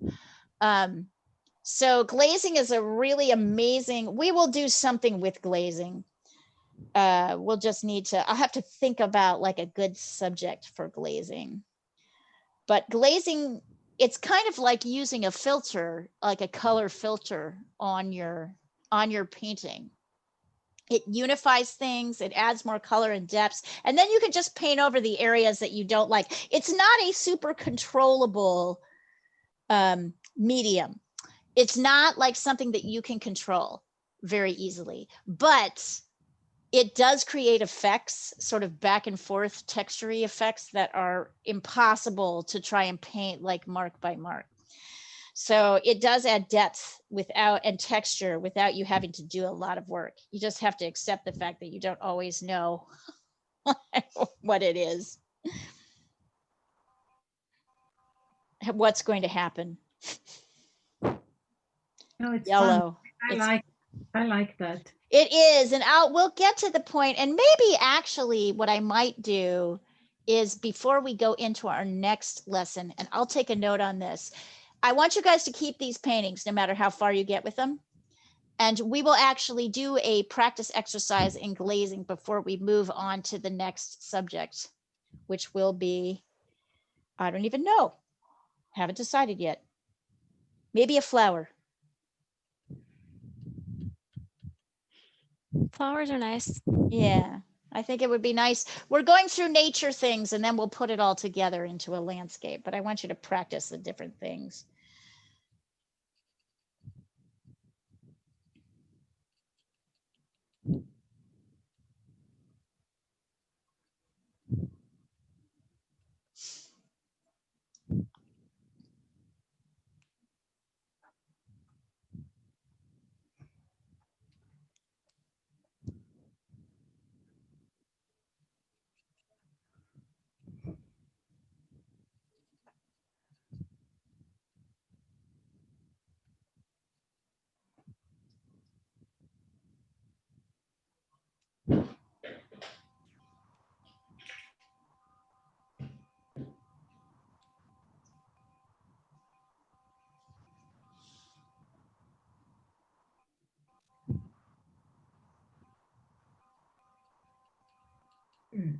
So glazing is a really amazing, we will do something with glazing. We'll just need to, I'll have to think about like a good subject for glazing. But glazing, it's kind of like using a filter, like a color filter on your painting. It unifies things, it adds more color and depth, and then you can just paint over the areas that you don't like. It's not a super controllable medium. It's not like something that you can control very easily, but it does create effects, sort of back and forth textury effects that are impossible to try and paint like mark by mark. So it does add depth and texture without you having to do a lot of work. You just have to accept the fact that you don't always know what it is, what's going to happen. No, it's Yellow. fun. I like that. It is, and we'll get to the point, and maybe actually what I might do is before we go into our next lesson, and I'll take a note on this, I want you guys to keep these paintings no matter how far you get with them. And we will actually do a practice exercise in glazing before we move on to the next subject, which will be, I don't even know, haven't decided yet. Maybe a flower. Flowers are nice. Yeah, I think it would be nice. We're going through nature things and then we'll put it all together into a landscape, but I want you to practice the different things. Mm.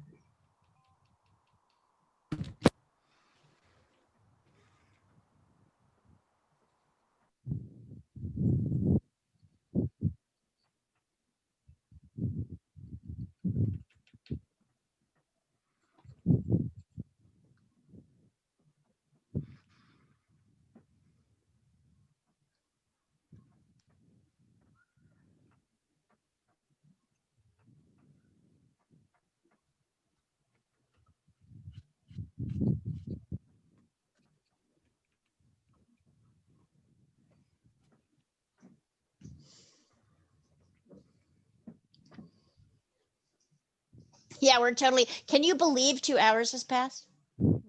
Yeah, we're totally, can you believe 2 hours has passed?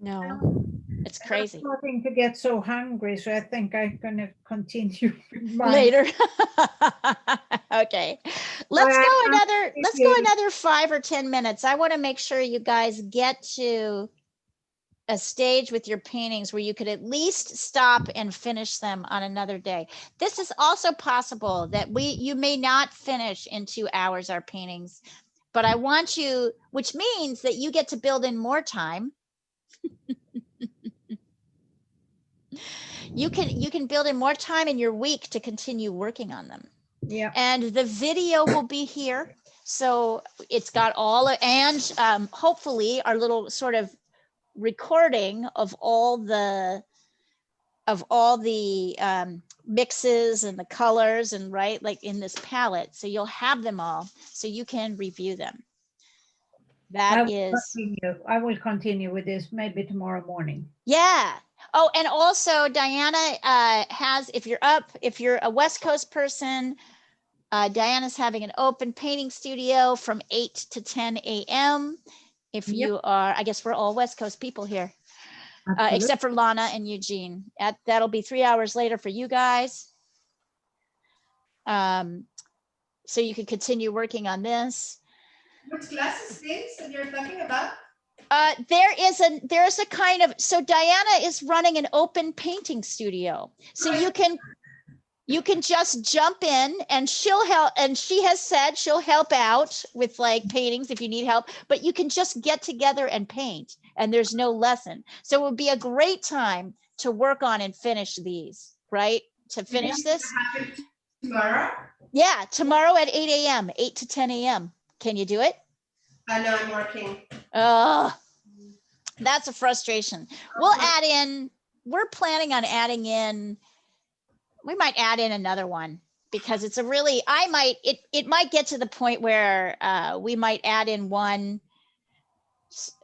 No. It's crazy. I'm starting to get so hungry, so I think I'm gonna continue with mine. Later. Okay. Let's go I'm another, with let's go you. another 5 or 10 minutes. I want to make sure you guys get to a stage with your paintings where you could at least stop and finish them on another day. This is also possible that you may not finish in 2 hours our paintings, but I want you, which means that you get to build in more time. You can build in more time in your week to continue working on them. Yeah. And the video will be here. So it's got all, and hopefully our little sort of recording of all the mixes and the colors and right, like in this palette. So you'll have them all so you can review them. I will continue with this maybe tomorrow morning. Yeah. Oh, and also Diana has, if you're a West Coast person, Diana's having an open painting studio from 8 to 10 a.m. If you are, I guess we're all West Coast people here, except for Lana and Eugene. That'll be 3 hours later for you guys. So you can continue working on this. Which class is this that you're talking about? There is a kind of, so Diana is running an open painting studio. So you can just jump in and she'll help. And she has said she'll help out with like paintings if you need help, but you can just get together and paint and there's no lesson. So it would be a great time to work on and finish these, right? To finish this. Tomorrow? Yeah, tomorrow at 8 a.m., 8 to 10 a.m. Can you do it? I know I'm working. Oh, that's a frustration. We'll add in, we're planning on adding in, we might add in another one because it's a really, it might get to the point where we might add in one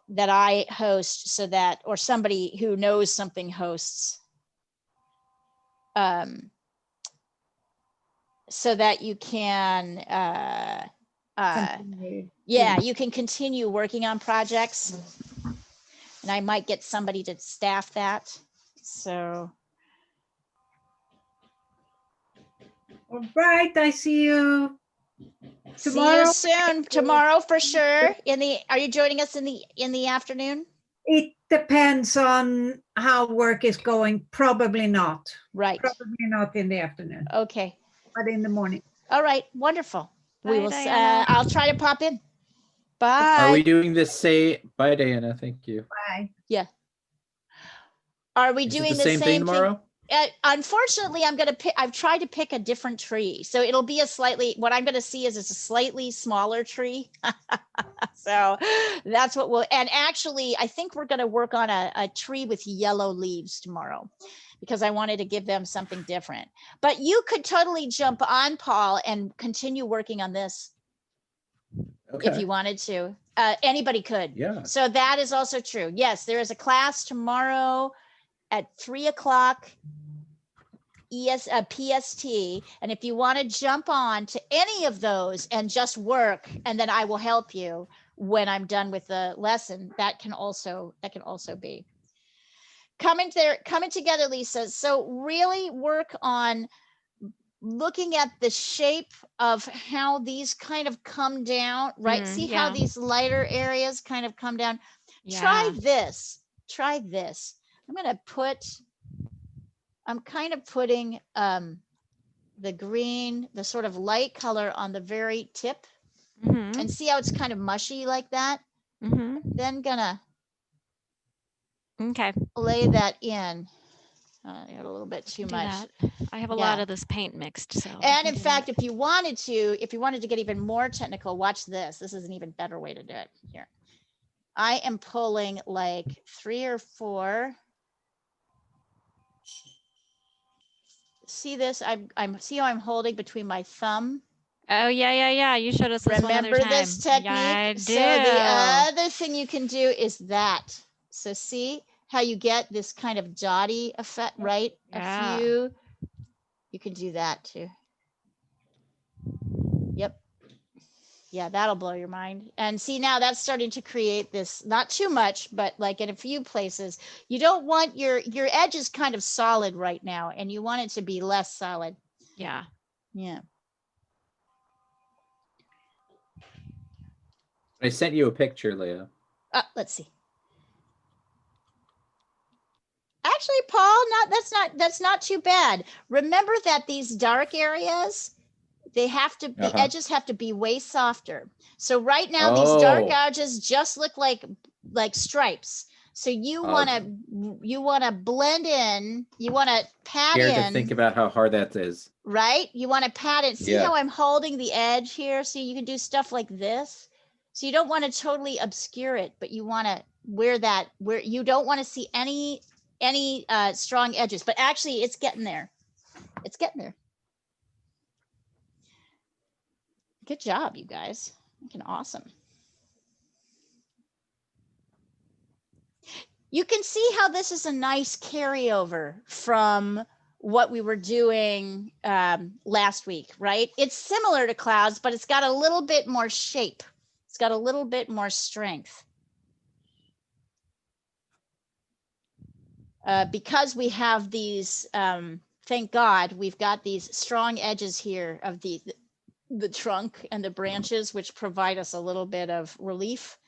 that I host so that, or somebody who knows something hosts. So that you can, yeah, you can continue working on projects. And I might get somebody to staff that. So. All right, I see you See tomorrow. you soon. Tomorrow for sure. Are you joining us in the afternoon? It depends on how work is going. Probably not. Right. Probably not in the afternoon. Okay. But in the morning. All right. Wonderful. We will. Diana. I'll try to pop in. Bye. Are we doing this? Bye, Diana. Thank you. Bye. Yeah. Are we Is it doing the same thing tomorrow? Unfortunately, I've tried to pick a different tree. So it'll be what I'm going to see is it's a slightly smaller tree. So that's what and actually, I think we're going to work on a tree with yellow leaves tomorrow because I wanted to give them something different. But you could totally jump on, Paul, and continue working on this. Okay. If you wanted to. Anybody could. Yeah. So that is also true. Yes, there is a class tomorrow at 3 o'clock PST. And if you want to jump on to any of those and just work, and then I will help you when I'm done with the lesson, that can also be. Coming together, Lisa. So really work on looking at the shape of how these kind of come down, right? See how these lighter areas kind of come down. Yeah. Try this. I'm kind of putting the green, the sort of light color on the very tip, and see how it's kind of mushy like that. Then gonna lay that in. I got a little bit too much. I have a lot of this paint mixed. So. And in fact, if you wanted to get even more technical, watch this. This is an even better way to do it. Here, I am pulling like 3 or 4. See this? See how I'm holding between my thumb? Oh yeah. You showed us this one other time. Remember this technique? Yeah, I do. So the other thing you can do is that. So see how you get this kind of dotty effect, right? Yeah. You can do that too. Yep. Yeah, that'll blow your mind. And see, now that's starting to create this, not too much, but like in a few places, you don't want your edge is kind of solid right now, and you want it to be less solid. Yeah. Yeah. I sent you a picture, Leah. Let's see. Actually, Paul, that's not too bad. Remember that these dark areas, they have to, the edges have to be way softer. So right now, these dark edges just look like stripes. So you want to blend in, you want to pat Scared in. to think about how hard that is. Right? You want to pat it. See Yeah. how I'm holding the edge here? So you can do stuff like this. So you don't want to totally obscure it, but you want to where you don't want to see any strong edges, but actually it's getting there. It's getting there. Good job, you guys. Looking awesome. You can see how this is a nice carryover from what we were doing last week, right? It's similar to clouds, but it's got a little bit more shape. It's got a little bit more strength. Because we have these, thank God, we've got these strong edges here of the trunk and the branches, which provide us a little bit of relief.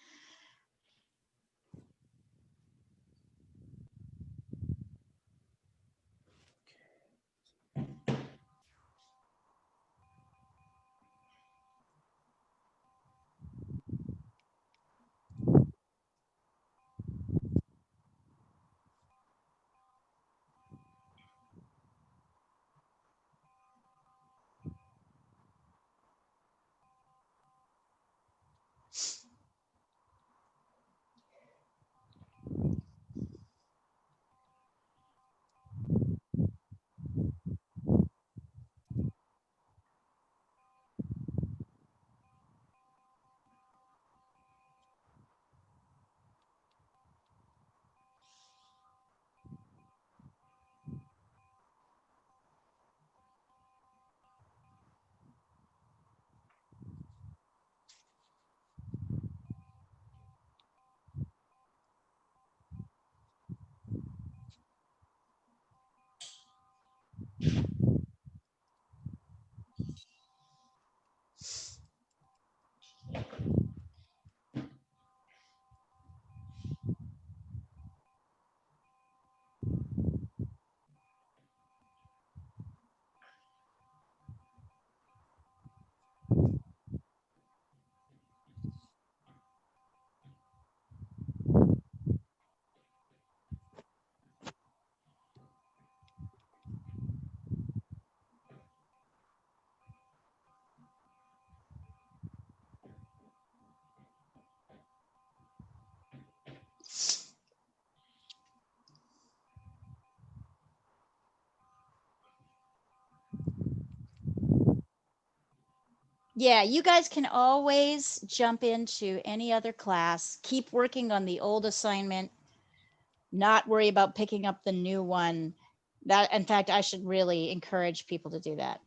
Yeah, you guys can always jump into any other class, keep working on the old assignment, not worry about picking up the new one. That, in fact, I should really encourage people to do that.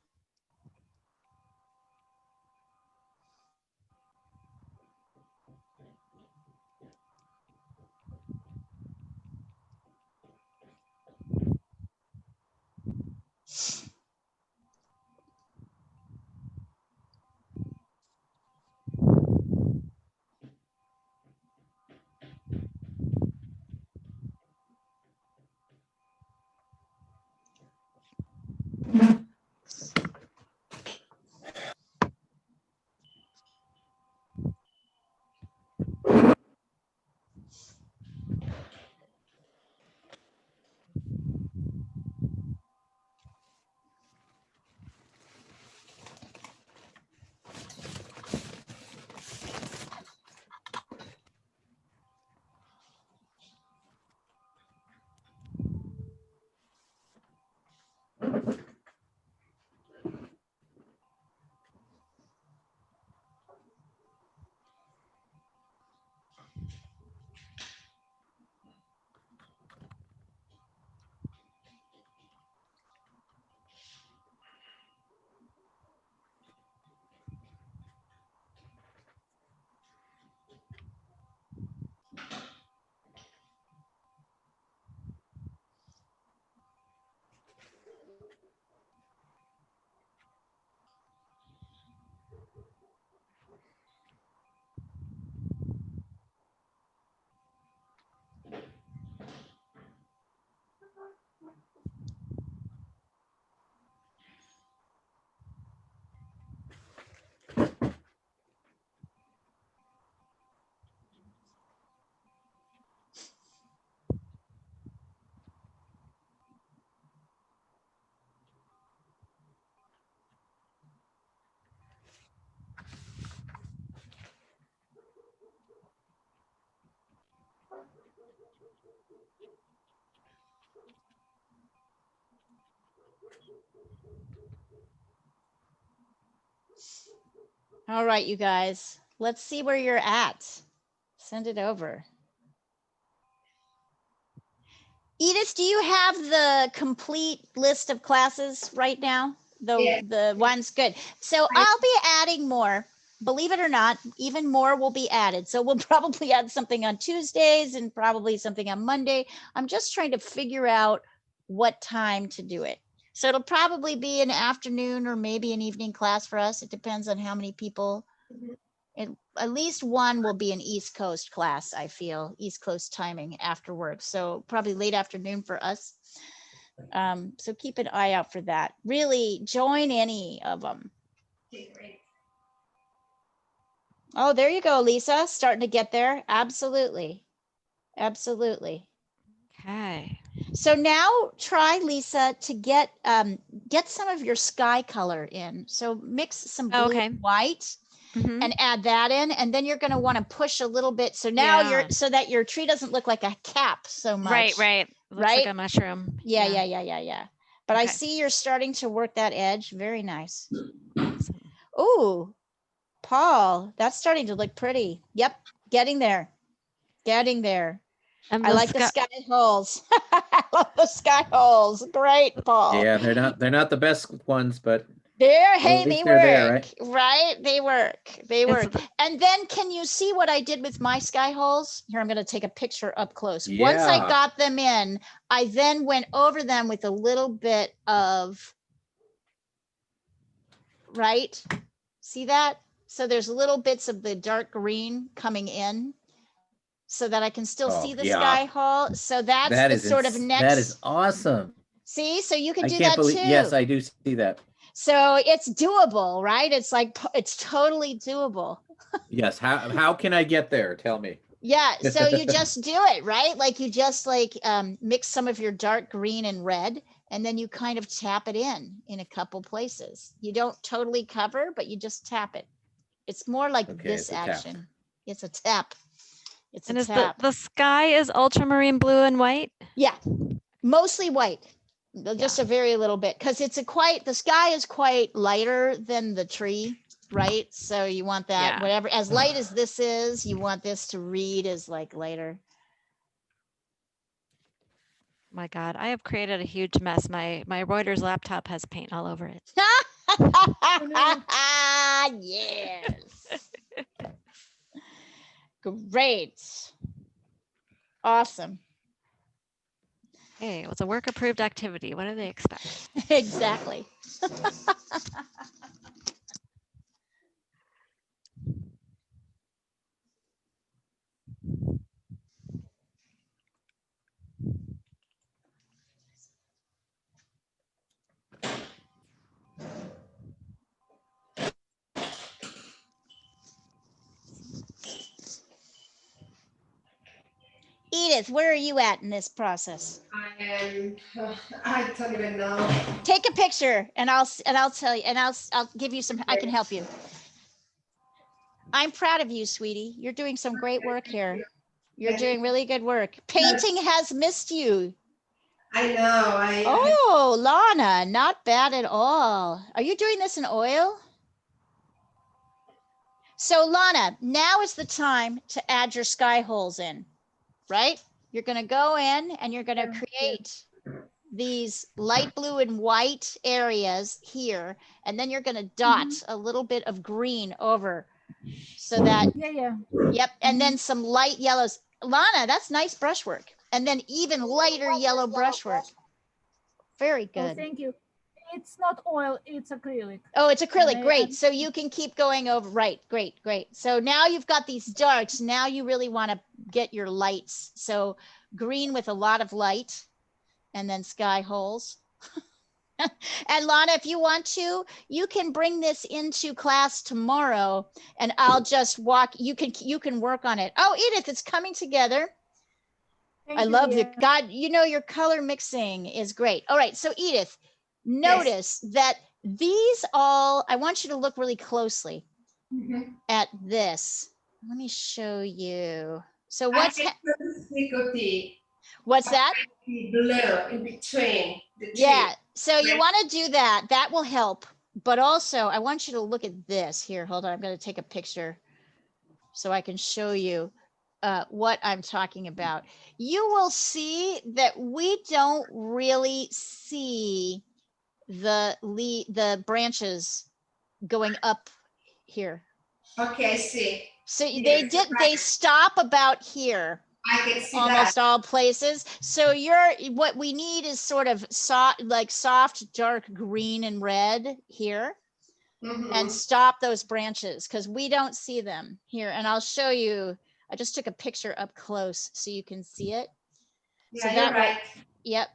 All right, you guys, let's see where you're at. Send it over. Edith, do you have the complete list of classes right now? Yeah. The ones, good. So I'll be adding more. Believe it or not, even more will be added. So we'll probably add something on Tuesdays and probably something on Monday. I'm just trying to figure out what time to do it. So it'll probably be an afternoon or maybe an evening class for us. It depends on how many people. At least one will be an East Coast class, I feel, East Coast timing after work. So probably late afternoon for us. So keep an eye out for that. Really join any of them. Okay, great. Oh, there you go, Lisa, starting to get there. Absolutely. Absolutely. Okay. So now try, Lisa, to get some of your sky color in. So mix some blue Okay. and white. Mhm. And add that in, and then you're going to want to push a little bit. So now Yeah. so that your tree doesn't look like a cap so much. Right. Looks Right? like a mushroom. Yeah. But I Okay. see you're starting to work that edge. Very nice. Awesome. Ooh, Paul, that's starting to look pretty. Yep, getting there. Getting there. And I like the sky holes. I love the sky holes. Great, Paul. Yeah, they're not the best ones, but Hey, least they they're work, there, right? They work. They It's work. And then can you see what I did with my sky holes? Here, I'm going to take a picture up close. Once I Yeah. got them in, I then went over them with a little bit of, right? See that? So there's little bits of the dark green coming in so that I can still see the sky hole. So that's That the is sort of next. That is awesome. See, so you can I do can't that believe. too. Yes, I do see that. So it's doable, right? It's like, it's totally doable. Yes. How can I get there? Tell me. Yeah, so you just do it, right? Like you just mix some of your dark green and red, and then you kind of tap it in a couple places. You don't totally cover, but you just tap it. It's more like Okay, this it's a tap. action. It's a tap. It's And a is tap. the sky is ultramarine blue and white? Yeah, mostly white. Just a very little bit, because the sky is quite lighter than the tree, right? So you want that, Yeah. whatever, as light as this is, you want this to read as like lighter. My God, I have created a huge mess. My Reuters laptop has paint all over it. Yes. Great. Awesome. Hey, it was a work approved activity. What do they expect? Exactly. Edith, where are you at in this process? I don't even know. Take a picture and I'll tell you, and I'll give you some, I can help you. I'm proud of you, sweetie. You're doing some great work here. You're doing really good work. Painting has missed you. I know. Oh, Lana, not bad at all. Are you doing this in oil? So Lana, now is the time to add your sky holes in, right? You're going to go in and you're going to create these light blue and white areas here, and then you're going to dot a little bit of green over so that, yep, and then some light yellows. Lana, that's nice brushwork. And then even lighter yellow brushwork. Very good. Oh, thank you. It's not oil, it's acrylic. Oh, it's acrylic. Great. So you can keep going over. Right. Great. So now you've got these darks. Now you really want to get your lights. So green with a lot of light and then sky holes. And Lana, if you want to, you can bring this into class tomorrow and I'll just walk. You can work on it. Oh, Edith, it's coming together. Thank I you, love dear. it. God, your color mixing is great. All right. So Edith, notice that these all, I want you to look really closely at this. Let me show you. So I can what's that? the blur in between the two. Yeah, so you Right. want to do that. That will help. But also, I want you to look at this here. Hold on, I'm going to take a picture so I can show you what I'm talking about. You will see that we don't really see the branches going up here. Okay, I see. So Yes, they stop about here. I can see Almost that. all places. So what we need is sort of soft, dark green and red here, Mhm. and stop those branches because we don't see them here. And I'll show you. I just took a picture up close so you can see it. Yeah, So you're that right. yep.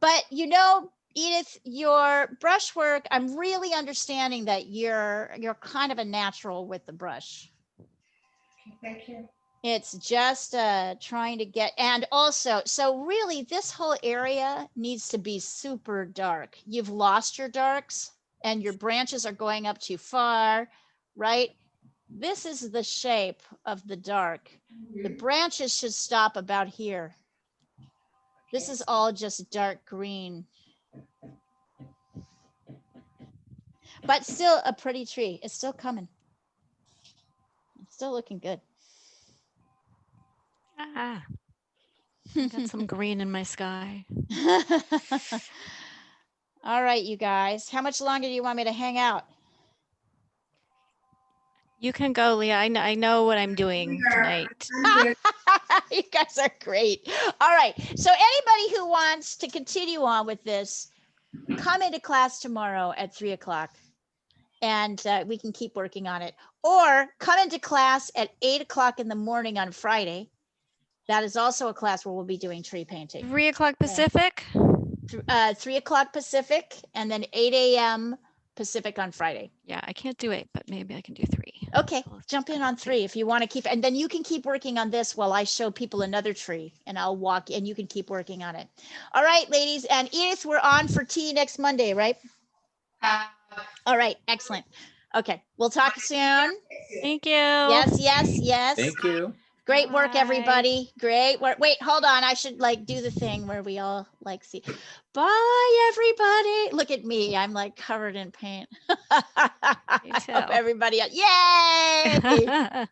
But you know, Edith, your brushwork, I'm really understanding that you're kind of a natural with the brush. Okay, thank you. It's just trying to get, and also, so really this whole area needs to be super dark. You've lost your darks and your branches are going up too far, right? This is the shape of the dark. The branches should stop about here. This is all just dark green. But still a pretty tree. It's still coming. It's still looking good. Ah, I got some green in my sky. All right, you guys. How much longer do you want me to hang out? You can go, Leah. I know what I'm doing tonight. You guys are great. All right. So anybody who wants to continue on with this, come into class tomorrow at 3 o'clock and we can keep working on it. Or come into class at 8 o'clock in the morning on Friday. That is also a class where we'll be doing tree painting. 3 o'clock Pacific? 3 o'clock Pacific and then 8 a.m. Pacific on Friday. Yeah, I can't do 8, but maybe I can do 3. Okay, So let's jump in go on 3 if you want to keep, and then you can keep working on this while I show people another tree and I'll walk and you can keep working on it. All right, ladies, and Edith, we're on for tea next Monday, right? All right, excellent. Okay, we'll talk soon. Thank you. Yes, yes, yes. Thank you. Great work, Bye. everybody. Great work. Wait, hold on. I should like do the thing where we all like see. Bye, everybody. Look at me. I'm like covered in paint. I too. hope everybody. Yay!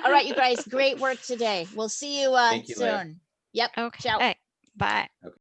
All right, you guys. Great work today. We'll see you Thank you, Leah. soon. Yep. Okay. Ciao. Bye.